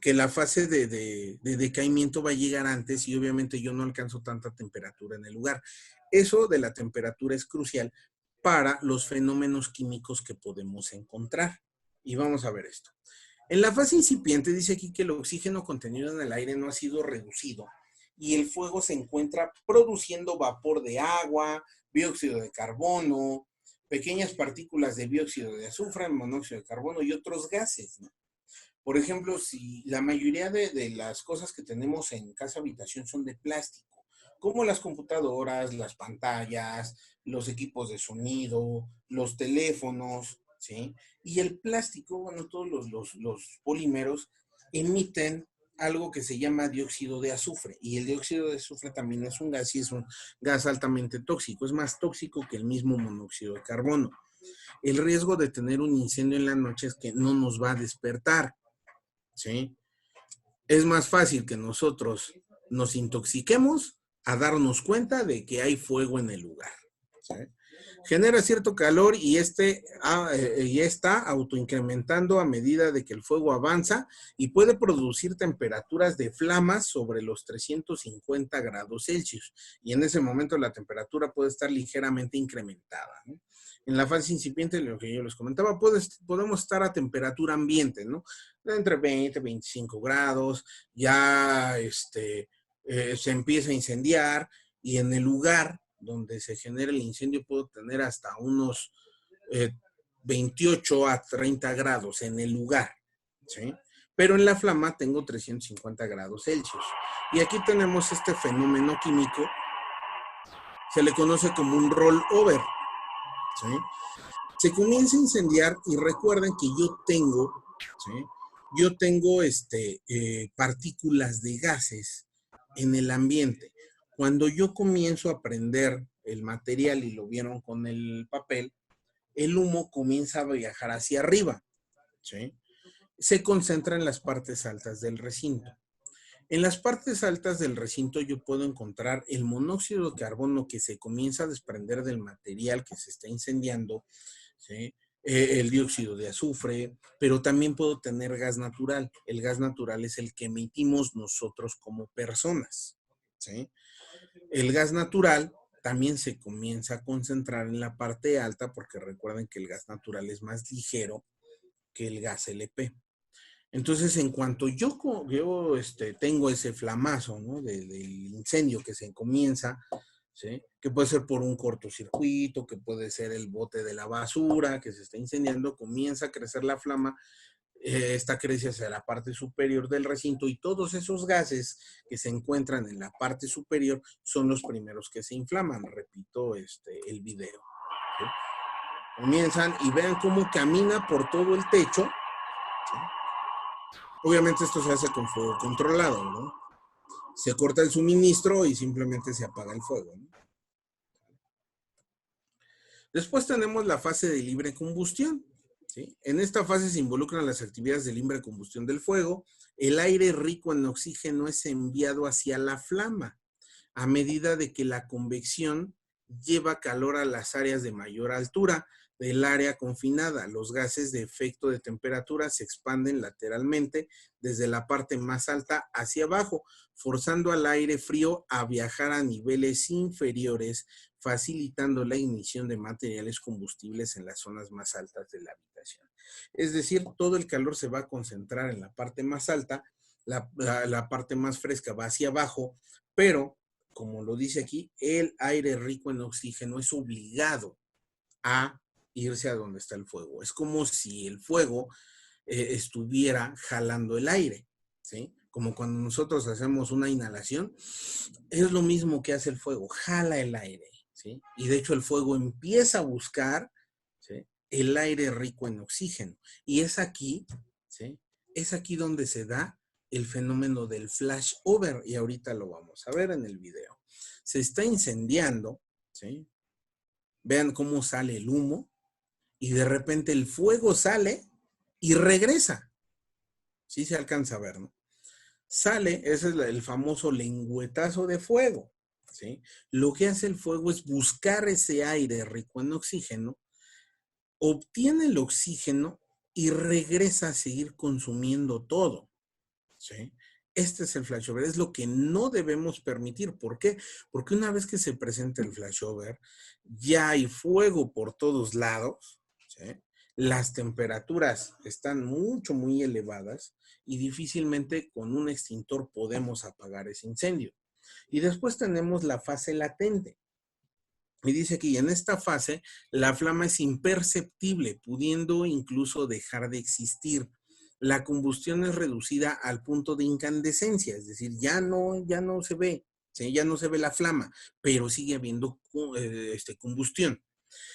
B: que la fase de decaimiento va a llegar antes y obviamente yo no alcanzo tanta temperatura en el lugar. Eso de la temperatura es crucial para los fenómenos químicos que podemos encontrar. Y vamos a ver esto. En la fase incipiente dice aquí que el oxígeno contenido en el aire no ha sido reducido y el fuego se encuentra produciendo vapor de agua, dióxido de carbono, pequeñas partículas de dióxido de azufre, monóxido de carbono y otros gases, ¿no? Por ejemplo, si la mayoría de las cosas que tenemos en casa habitación son de plástico, como las computadoras, las pantallas, los equipos de sonido, los teléfonos, ¿sí? Y el plástico, bueno, todos los polímeros emiten algo que se llama dióxido de azufre. Y el dióxido de azufre también es un gas y es un gas altamente tóxico. Es más tóxico que el mismo monóxido de carbono. El riesgo de tener un incendio en la noche es que no nos va a despertar, ¿sí? Es más fácil que nosotros nos intoxiquemos a darnos cuenta de que hay fuego en el lugar, ¿sí? Genera cierto calor y está autoincrementando a medida de que el fuego avanza y puede producir temperaturas de flamas sobre los 350 grados Celsius. Y en ese momento la temperatura puede estar ligeramente incrementada, ¿no? En la fase incipiente, lo que yo les comentaba, podemos estar a temperatura ambiente, ¿no? Entre 20 y 25 grados, ya se empieza a incendiar y en el lugar donde se genera el incendio puedo tener hasta unos 28 a 30 grados en el lugar, ¿sí? Pero en la flama tengo 350 grados Celsius. Y aquí tenemos este fenómeno químico, se le conoce como un rollover, ¿sí? Se comienza a incendiar y recuerden que yo tengo, ¿sí?, partículas de gases en el ambiente. Cuando yo comienzo a prender el material, y lo vieron con el papel, el humo comienza a viajar hacia arriba, ¿sí? Se concentra en las partes altas del recinto. En las partes altas del recinto yo puedo encontrar el monóxido de carbono que se comienza a desprender del material que se está incendiando, ¿sí? El dióxido de azufre, pero también puedo tener gas natural. El gas natural es el que emitimos nosotros como personas, ¿sí? El gas natural también se comienza a concentrar en la parte alta porque recuerden que el gas natural es más ligero que el gas LP. Entonces, en cuanto yo tengo ese flamazo, ¿no?, del incendio que se comienza, ¿sí?, que puede ser por un cortocircuito, que puede ser el bote de la basura que se está incendiando, comienza a crecer la flama, esta crece hacia la parte superior del recinto y todos esos gases que se encuentran en la parte superior son los primeros que se inflaman. Repito el video, ¿sí? Comienzan y vean cómo camina por todo el techo, ¿sí? Obviamente esto se hace con fuego controlado, ¿no? Se corta el suministro y simplemente se apaga el fuego, ¿no? Después tenemos la fase de libre combustión, ¿sí? En esta fase se involucran las actividades de libre combustión del fuego. El aire rico en oxígeno es enviado hacia la flama a medida de que la convección lleva calor a las áreas de mayor altura del área confinada. Los gases de efecto de temperatura se expanden lateralmente desde la parte más alta hacia abajo, forzando al aire frío a viajar a niveles inferiores, facilitando la ignición de materiales combustibles en las zonas más altas de la habitación. Es decir, todo el calor se va a concentrar en la parte más alta, la parte más fresca va hacia abajo, pero, como lo dice aquí, el aire rico en oxígeno es obligado a irse a donde está el fuego. Es como si el fuego estuviera jalando el aire, ¿sí? Como cuando nosotros hacemos una inhalación, es lo mismo que hace el fuego, jala el aire, ¿sí? Y de hecho el fuego empieza a buscar, ¿sí?, el aire rico en oxígeno. Y es aquí, ¿sí?, es aquí donde se da el fenómeno del flashover, y ahorita lo vamos a ver en el video. Se está incendiando, ¿sí? Vean cómo sale el humo, y de repente el fuego sale y regresa. Sí se alcanza a ver, ¿no? Sale, ese es el famoso lengüetazo de fuego, ¿sí? Lo que hace el fuego es buscar ese aire rico en oxígeno, obtiene el oxígeno y regresa a seguir consumiendo todo, ¿sí? Este es el flashover, es lo que no debemos permitir. ¿Por qué? Porque una vez que se presenta el flashover, ya hay fuego por todos lados, ¿sí? Las temperaturas están muy elevadas y difícilmente con un extintor podemos apagar ese incendio. Y después tenemos la fase latente. Y dice aquí, en esta fase, la flama es imperceptible, pudiendo incluso dejar de existir. La combustión es reducida al punto de incandescencia, es decir, ya no se ve, ¿sí? Ya no se ve la flama, pero sigue habiendo combustión.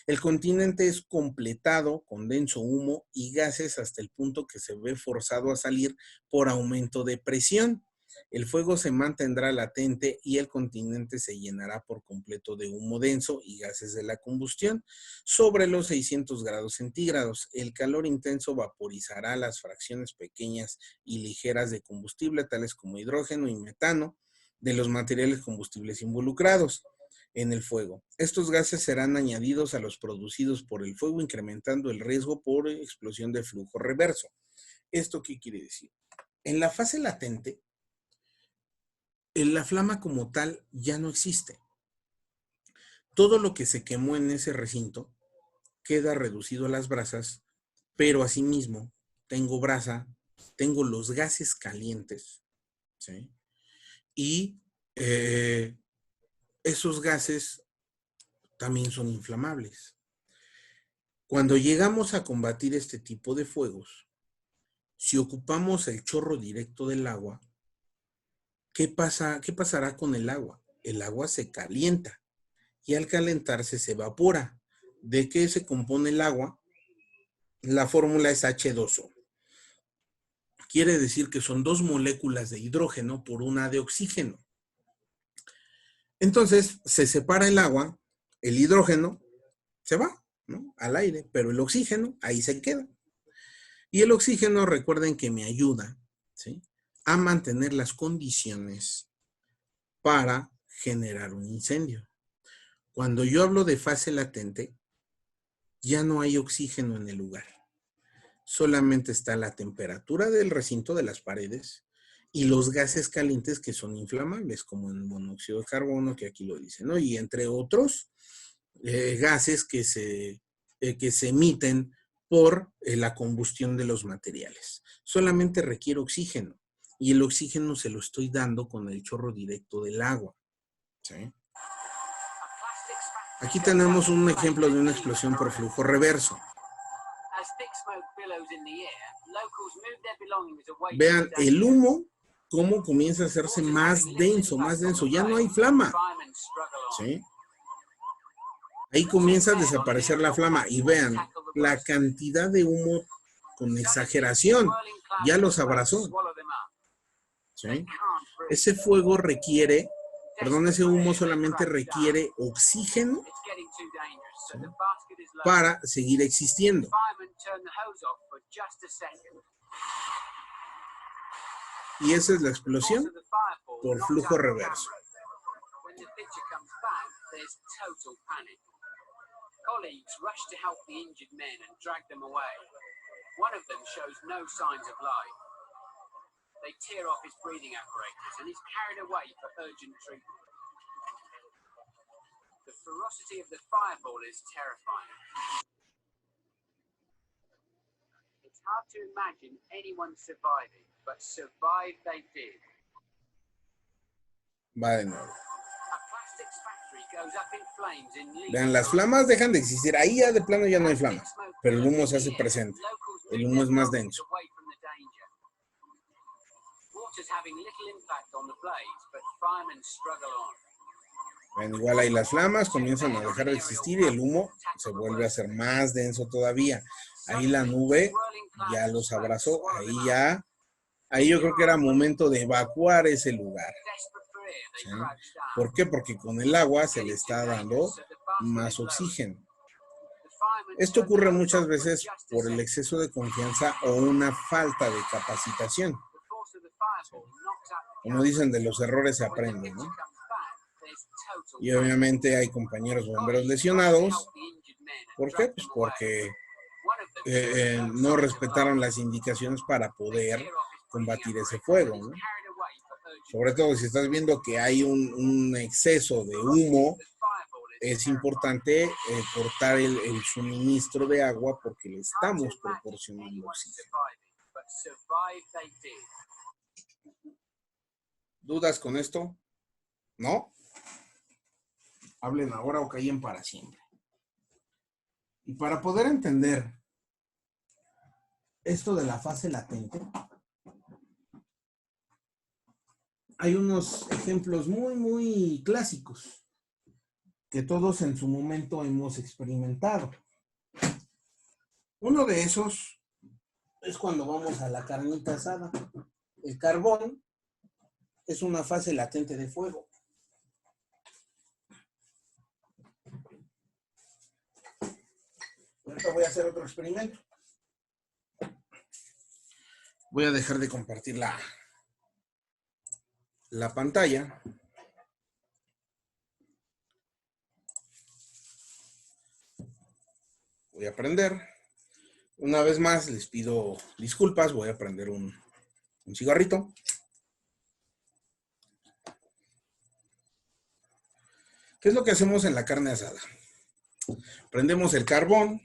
B: El continente es completado con denso humo y gases hasta el punto que se ve forzado a salir por aumento de presión. El fuego se mantendrá latente y el continente se llenará por completo de humo denso y gases de la combustión. Sobre los 600 grados centígrados, el calor intenso vaporizará las fracciones pequeñas y ligeras de combustible, tales como hidrógeno y metano, de los materiales combustibles involucrados en el fuego. Estos gases serán añadidos a los producidos por el fuego, incrementando el riesgo por explosión de flujo reverso. ¿Esto qué quiere decir? En la fase latente, la flama como tal ya no existe. Todo lo que se quemó en ese recinto queda reducido a las brasas, pero asimismo tengo brasa, tengo los gases calientes, ¿sí? Y esos gases también son inflamables. Cuando llegamos a combatir este tipo de fuegos, si ocupamos el chorro directo del agua, ¿qué pasará con el agua? El agua se calienta y al calentarse se evapora. ¿De qué se compone el agua? La fórmula es H2O. Quiere decir que son 2 moléculas de hidrógeno por una de oxígeno. Entonces, se separa el agua, el hidrógeno se va, ¿no?, al aire, pero el oxígeno ahí se queda. Y el oxígeno, recuerden que me ayuda, ¿sí?, a mantener las condiciones para generar un incendio. Cuando yo hablo de fase latente, ya no hay oxígeno en el lugar. Solamente está la temperatura del recinto de las paredes y los gases calientes que son inflamables, como el monóxido de carbono, que aquí lo dice, ¿no? Y entre otros gases que se emiten por la combustión de los materiales. Solamente requiere oxígeno y el oxígeno se lo estoy dando con el chorro directo del agua, ¿sí? Aquí tenemos un ejemplo de una explosión por flujo reverso. Vean el humo, cómo comienza a hacerse más denso, ya no hay flama, ¿sí? Ahí comienza a desaparecer la flama y vean la cantidad de humo con exageración, ya los abrazó, ¿sí? Ese fuego requiere, ese humo solamente requiere oxígeno, ¿sí?, para seguir existiendo. Y esa es la explosión por flujo reverso.
E: Colleagues rush to help the injured men and drag them away. One of them shows no signs of life. They tear off his breathing apparatus and is carried away for urgent treatment. The ferocity of the fireball is terrifying. It's hard to imagine anyone surviving, but survive they did.
B: Va de nuevo. Vean, las flamas dejan de existir. Ahí ya de plano ya no hay flamas, pero el humo se hace presente. El humo es más denso.
E: having little impact on the blaze, but firemen struggle on.
B: Bueno, igual ahí las flamas comienzan a dejar de existir y el humo se vuelve a hacer más denso todavía. Ahí la nube ya los abrazó, ahí yo creo que era momento de evacuar ese lugar. ¿Sí? ¿Por qué? Porque con el agua se le está dando más oxígeno. Esto ocurre muchas veces por el exceso de confianza o una falta de capacitación. Como dicen, de los errores se aprende, ¿no? Y obviamente hay compañeros bomberos lesionados. ¿Por qué? Pues porque no respetaron las indicaciones para poder combatir ese fuego, ¿no? Sobre todo si estás viendo que hay un exceso de humo, es importante cortar el suministro de agua porque le estamos proporcionando oxígeno. ¿Dudas con esto? ¿No? Hablen ahora o callen para siempre. Y para poder entender esto de la fase latente, hay unos ejemplos muy, muy clásicos que todos en su momento hemos experimentado. Uno de esos es cuando vamos a la carnita asada. El carbón es una fase latente de fuego. Ahorita voy a hacer otro experimento. Voy a dejar de compartir la pantalla. Voy a prender. Una vez más les pido disculpas. Voy a prender un cigarrito. ¿Qué es lo que hacemos en la carne asada? Prendemos el carbón.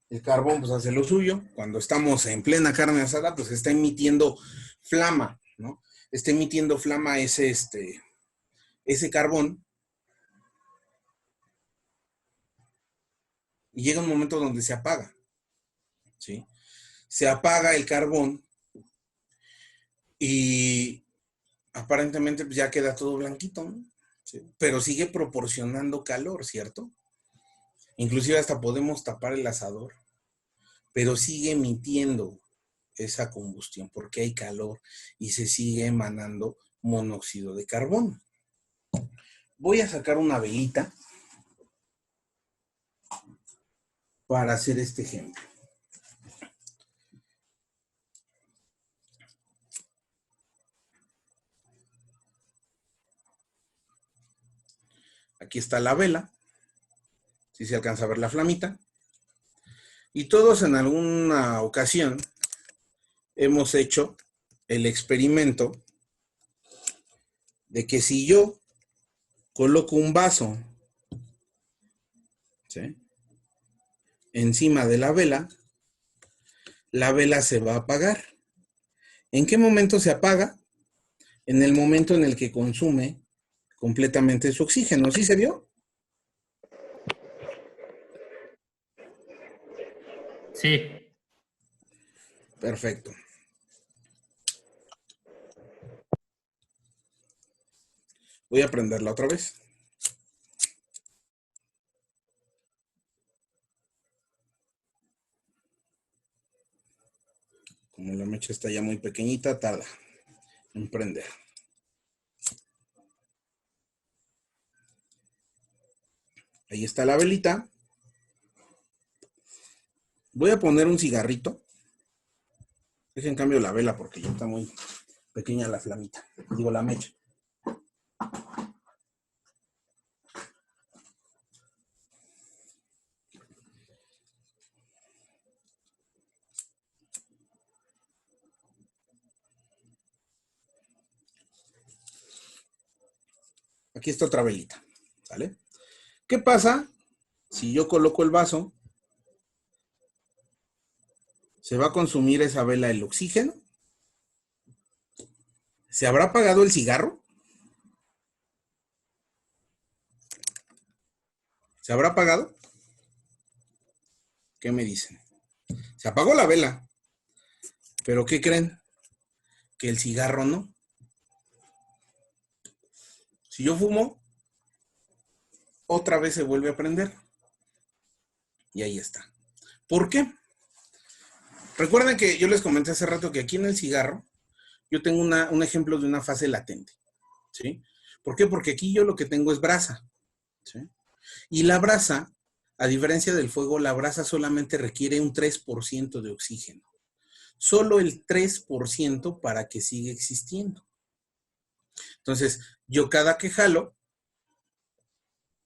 B: El carbón pues hace lo suyo. Cuando estamos en plena carne asada, pues está emitiendo flama, ¿no? Está emitiendo flama ese carbón. Y llega un momento donde se apaga, ¿sí? Se apaga el carbón y aparentemente pues ya queda todo blanquito, ¿no? ¿Sí? Pero sigue proporcionando calor, ¿cierto? Inclusive hasta podemos tapar el asador, pero sigue emitiendo esa combustión porque hay calor y se sigue emanando monóxido de carbono. Voy a sacar una velita para hacer este ejemplo. Aquí está la vela, si se alcanza a ver la flamita. Y todos en alguna ocasión hemos hecho el experimento de que si yo coloco un vaso, ¿sí?, encima de la vela se va a apagar. ¿En qué momento se apaga? En el momento en el que consume completamente su oxígeno. ¿Sí se vio?
A: Sí.
B: Perfecto. Voy a prenderla otra vez. Como la mecha está ya muy pequeñita, tarda en prender. Ahí está la velita. Voy a poner un cigarrito. Dejen cambio la vela porque ya está muy pequeña la flamita. Digo, la mecha. Aquí está otra velita, ¿sale? ¿Qué pasa si yo coloco el vaso? ¿Se va a consumir esa vela el oxígeno? ¿Se habrá apagado el cigarro? ¿Se habrá apagado? ¿Qué me dicen? Se apagó la vela. ¿Pero qué creen? que el cigarro no. Si yo fumo, otra vez se vuelve a prender. Y ahí está. ¿Por qué? Recuerden que yo les comenté hace rato que aquí en el cigarro, yo tengo un ejemplo de una fase latente. ¿Sí? ¿Por qué? Porque aquí yo lo que tengo es brasa. ¿Sí? Y la brasa, a diferencia del fuego, la brasa solamente requiere un 3% de oxígeno. Solo el 3% para que siga existiendo. Entonces, yo cada que jalo,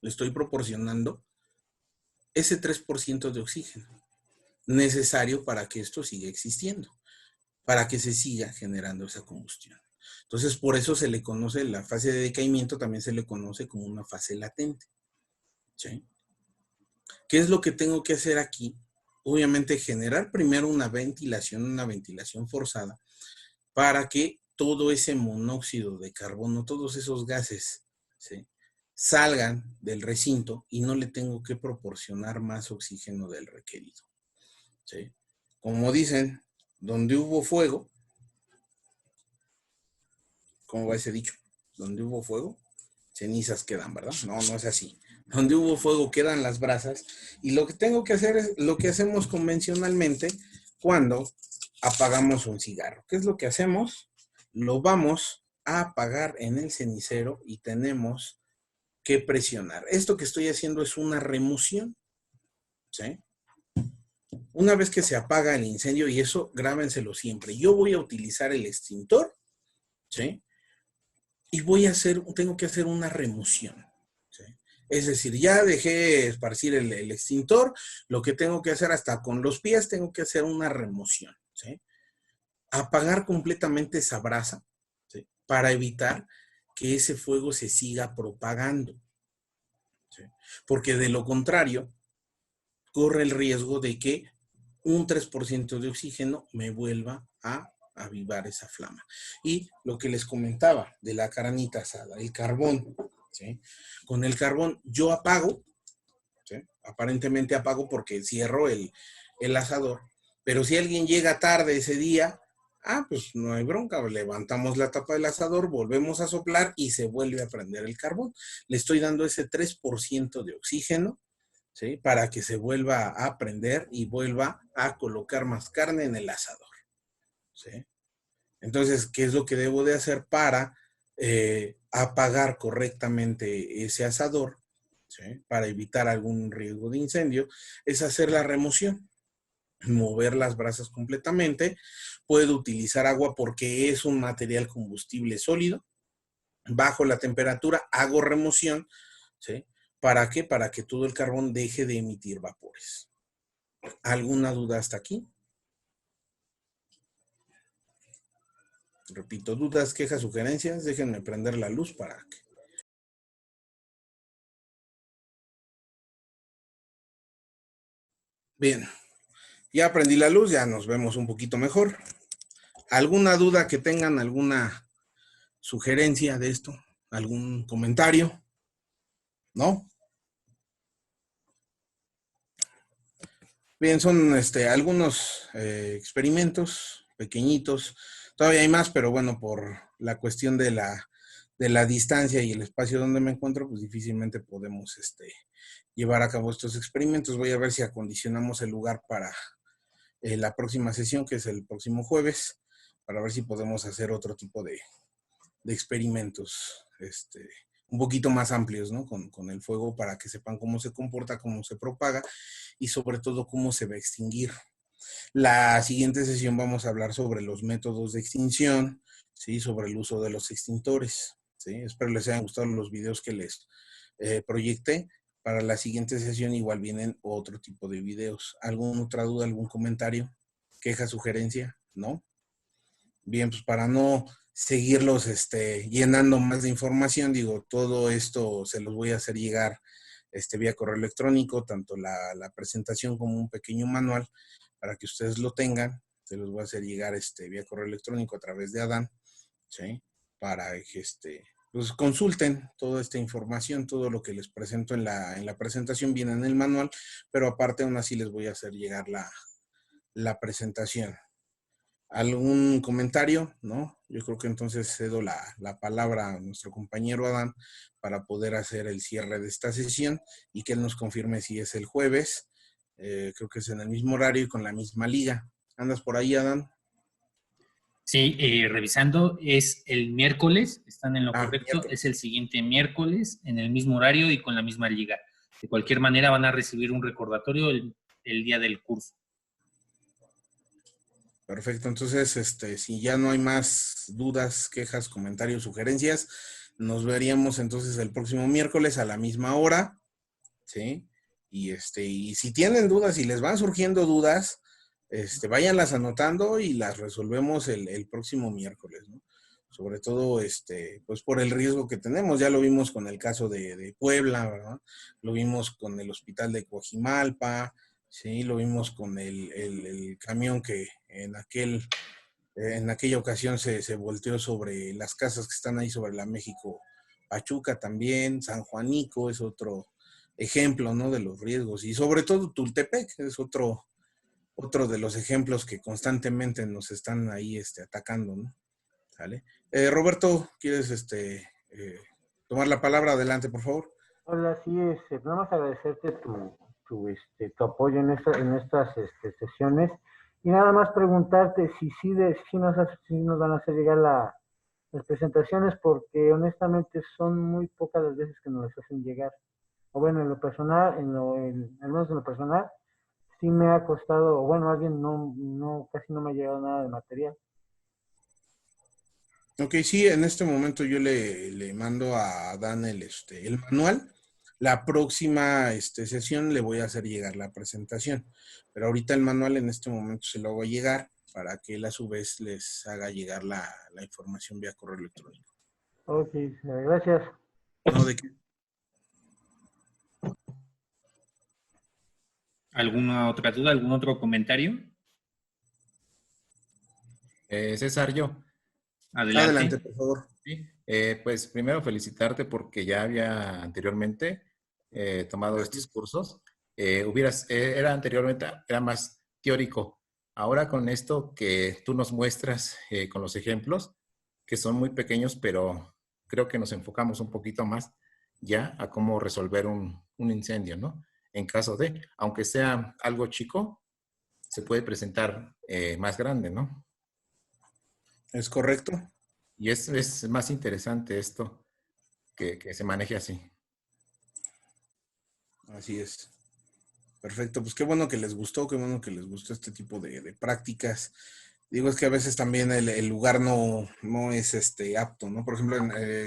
B: le estoy proporcionando ese 3% de oxígeno necesario para que esto siga existiendo, para que se siga generando esa combustión. Entonces, por eso se le conoce la fase de decaimiento, también se le conoce como una fase latente. ¿Sí? ¿Qué es lo que tengo que hacer aquí? Obviamente, generar primero una ventilación forzada, para que todo ese monóxido de carbono, todos esos gases, ¿sí?, salgan del recinto y no le tengo que proporcionar más oxígeno del requerido. ¿Sí? Como dicen, donde hubo fuego, ¿cómo va ese dicho? Donde hubo fuego, cenizas quedan, ¿verdad? No, no es así. Donde hubo fuego quedan las brasas, y lo que tengo que hacer es lo que hacemos convencionalmente cuando apagamos un cigarro. ¿Qué es lo que hacemos? Lo vamos a apagar en el cenicero y tenemos que presionar. Esto que estoy haciendo es una remoción. ¿Sí? Una vez que se apaga el incendio, y eso grábenselo siempre, yo voy a utilizar el extintor, ¿sí?, y tengo que hacer una remoción. ¿Sí? Es decir, ya dejé esparcir el extintor, lo que tengo que hacer hasta con los pies, tengo que hacer una remoción. ¿Sí? Apagar completamente esa brasa, ¿sí?, para evitar que ese fuego se siga propagando. ¿Sí? Porque de lo contrario, corre el riesgo de que un 3% de oxígeno me vuelva a avivar esa flama. Y lo que les comentaba de la carnita asada, el carbón, ¿sí? Con el carbón yo apago, ¿sí?, aparentemente apago porque cierro el asador, pero si alguien llega tarde ese día, pues no hay bronca, levantamos la tapa del asador, volvemos a soplar y se vuelve a prender el carbón. Le estoy dando ese 3% de oxígeno, ¿sí?, para que se vuelva a prender y vuelva a colocar más carne en el asador. ¿Sí? Entonces, ¿qué es lo que debo de hacer para apagar correctamente ese asador? ¿Sí? Para evitar algún riesgo de incendio, es hacer la remoción, mover las brasas completamente. Puedo utilizar agua porque es un material combustible sólido. Bajo la temperatura, hago remoción. ¿Sí? ¿Para qué? Para que todo el carbón deje de emitir vapores. ¿Alguna duda hasta aquí? Repito, dudas, quejas, sugerencias, déjenme prender la luz para que... Bien, ya prendí la luz, ya nos vemos un poquito mejor. ¿Alguna duda que tengan, alguna sugerencia de esto? ¿Algún comentario? ¿No? Bien, son algunos experimentos pequeñitos. Todavía hay más, pero bueno, por la cuestión de la distancia y el espacio donde me encuentro, pues difícilmente podemos llevar a cabo estos experimentos. Voy a ver si acondicionamos el lugar para la próxima sesión, que es el próximo jueves, para ver si podemos hacer otro tipo de experimentos un poquito más amplios, ¿no? Con el fuego, para que sepan cómo se comporta, cómo se propaga y sobre todo cómo se va a extinguir. La siguiente sesión vamos a hablar sobre los métodos de extinción, ¿sí?, sobre el uso de los extintores. ¿Sí? Espero les hayan gustado los videos que les proyecté. Para la siguiente sesión igual vienen otro tipo de videos. ¿Alguna otra duda, algún comentario, queja, sugerencia? ¿No? Bien, pues para no seguirlos llenando más de información, digo, todo esto se los voy a hacer llegar vía correo electrónico, tanto la presentación como un pequeño manual, para que ustedes lo tengan. Se los voy a hacer llegar vía correo electrónico a través de Adán, ¿sí?, para que pues consulten toda esta información. Todo lo que les presento en la presentación viene en el manual, pero aparte aún así les voy a hacer llegar la presentación. ¿Algún comentario? ¿No? Yo creo que entonces cedo la palabra a nuestro compañero Adán para poder hacer el cierre de esta sesión y que él nos confirme si es el jueves. Creo que es en el mismo horario y con la misma liga. ¿Andas por ahí, Adán?
A: Sí, revisando, es el miércoles, están en lo correcto,
B: Miércoles.
A: es el siguiente miércoles, en el mismo horario y con la misma liga. De cualquier manera van a recibir un recordatorio el día del curso.
B: Perfecto, entonces, si ya no hay más dudas, quejas, comentarios, sugerencias, nos veríamos entonces el próximo miércoles a la misma hora, ¿sí? Y si tienen dudas y les van surgiendo dudas, váyanlas anotando y las resolvemos el próximo miércoles, ¿no? Sobre todo, pues por el riesgo que tenemos, ya lo vimos con el caso de Puebla, ¿verdad? Lo vimos con el hospital de Coajimalpa, sí, lo vimos con el camión que en aquella ocasión se volteó sobre las casas que están ahí sobre la México Pachuca también, San Juanico es otro ejemplo, ¿no? De los riesgos y sobre todo Tultepec es otro de los ejemplos que constantemente nos están ahí atacando, ¿no? ¿Sale? Roberto, ¿quieres tomar la palabra? Adelante, por favor.
G: Hola, sí, nada más agradecerte tu apoyo en estas sesiones y nada más preguntarte si nos van a hacer llegar las presentaciones, porque honestamente son muy pocas las veces que nos las hacen llegar. O bueno, en lo personal, al menos en lo personal, sí me ha costado, o bueno, alguien casi no me ha llegado nada de material.
B: Ok, sí, en este momento yo le mando a Dan el manual. La próxima sesión le voy a hacer llegar la presentación, pero ahorita el manual en este momento se lo hago llegar para que él a su vez les haga llegar la información vía correo electrónico.
G: Ok, gracias.
B: No, ¿de qué?
A: ¿Alguna otra duda? ¿Algún otro comentario?
D: César, yo.
B: Adelante, por favor.
D: Sí. Pues primero felicitarte porque ya había anteriormente tomado estos cursos. Era anteriormente, era más teórico. Ahora con esto que tú nos muestras con los ejemplos, que son muy pequeños, pero creo que nos enfocamos un poquito más ya a cómo resolver un incendio, ¿no? En caso de, aunque sea algo chico, se puede presentar más grande, ¿no?
B: ¿Es correcto?
D: Y es más interesante esto que se maneje así.
B: Así es. Perfecto, pues qué bueno que les gustó, qué bueno que les gustó este tipo de prácticas. Digo, es que a veces también el lugar no es apto, ¿no? Por ejemplo,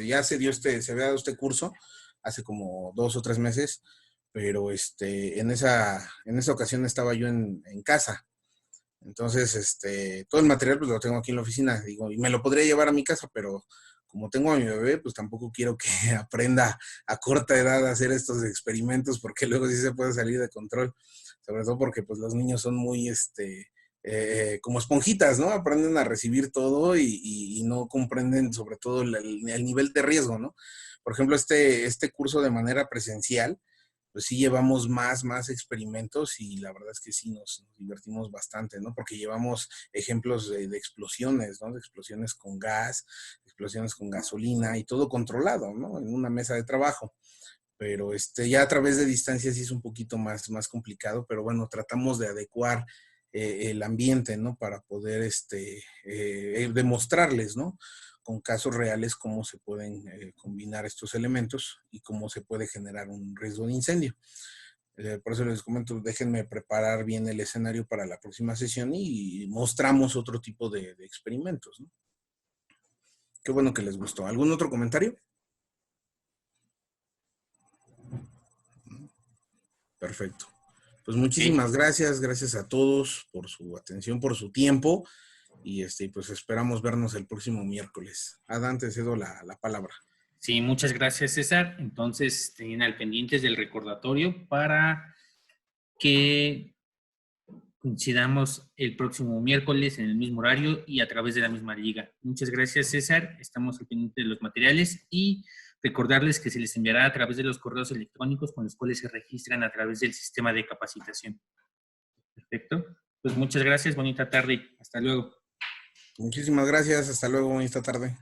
B: ya se había dado este curso hace como 2 o 3 meses, pero en esa ocasión estaba yo en casa. Entonces, todo el material pues lo tengo aquí en la oficina, digo, y me lo podría llevar a mi casa, pero como tengo a mi bebé, pues tampoco quiero que aprenda a corta edad a hacer estos experimentos, porque luego sí se puede salir de control, sobre todo porque pues los niños son muy, como esponjitas, ¿no? Aprenden a recibir todo y no comprenden sobre todo el nivel de riesgo, ¿no? Por ejemplo, este curso de manera presencial, pues sí llevamos más experimentos y la verdad es que sí nos divertimos bastante, ¿no? Porque llevamos ejemplos de explosiones, ¿no? De explosiones con gas, explosiones con gasolina y todo controlado, ¿no? En una mesa de trabajo. Pero ya a través de distancia sí es un poquito más complicado, pero bueno, tratamos de adecuar el ambiente, ¿no? Para poder demostrarles, ¿no? Con casos reales cómo se pueden combinar estos elementos y cómo se puede generar un riesgo de incendio. Por eso les comento, déjenme preparar bien el escenario para la próxima sesión y mostramos otro tipo de experimentos, ¿no? Qué bueno que les gustó. ¿Algún otro comentario? Perfecto. Pues muchísimas gracias a todos por su atención, por su tiempo y pues esperamos vernos el próximo miércoles. Adán, te cedo la palabra.
A: Sí, muchas gracias, César. Entonces, estén al pendientes del recordatorio para que coincidamos el próximo miércoles en el mismo horario y a través de la misma liga. Muchas gracias, César. Estamos al pendiente de los materiales y recordarles que se les enviará a través de los correos electrónicos con los cuales se registran a través del sistema de capacitación. Perfecto. Pues muchas gracias, bonita tarde. Hasta luego.
B: Muchísimas gracias. Hasta luego. Esta tarde.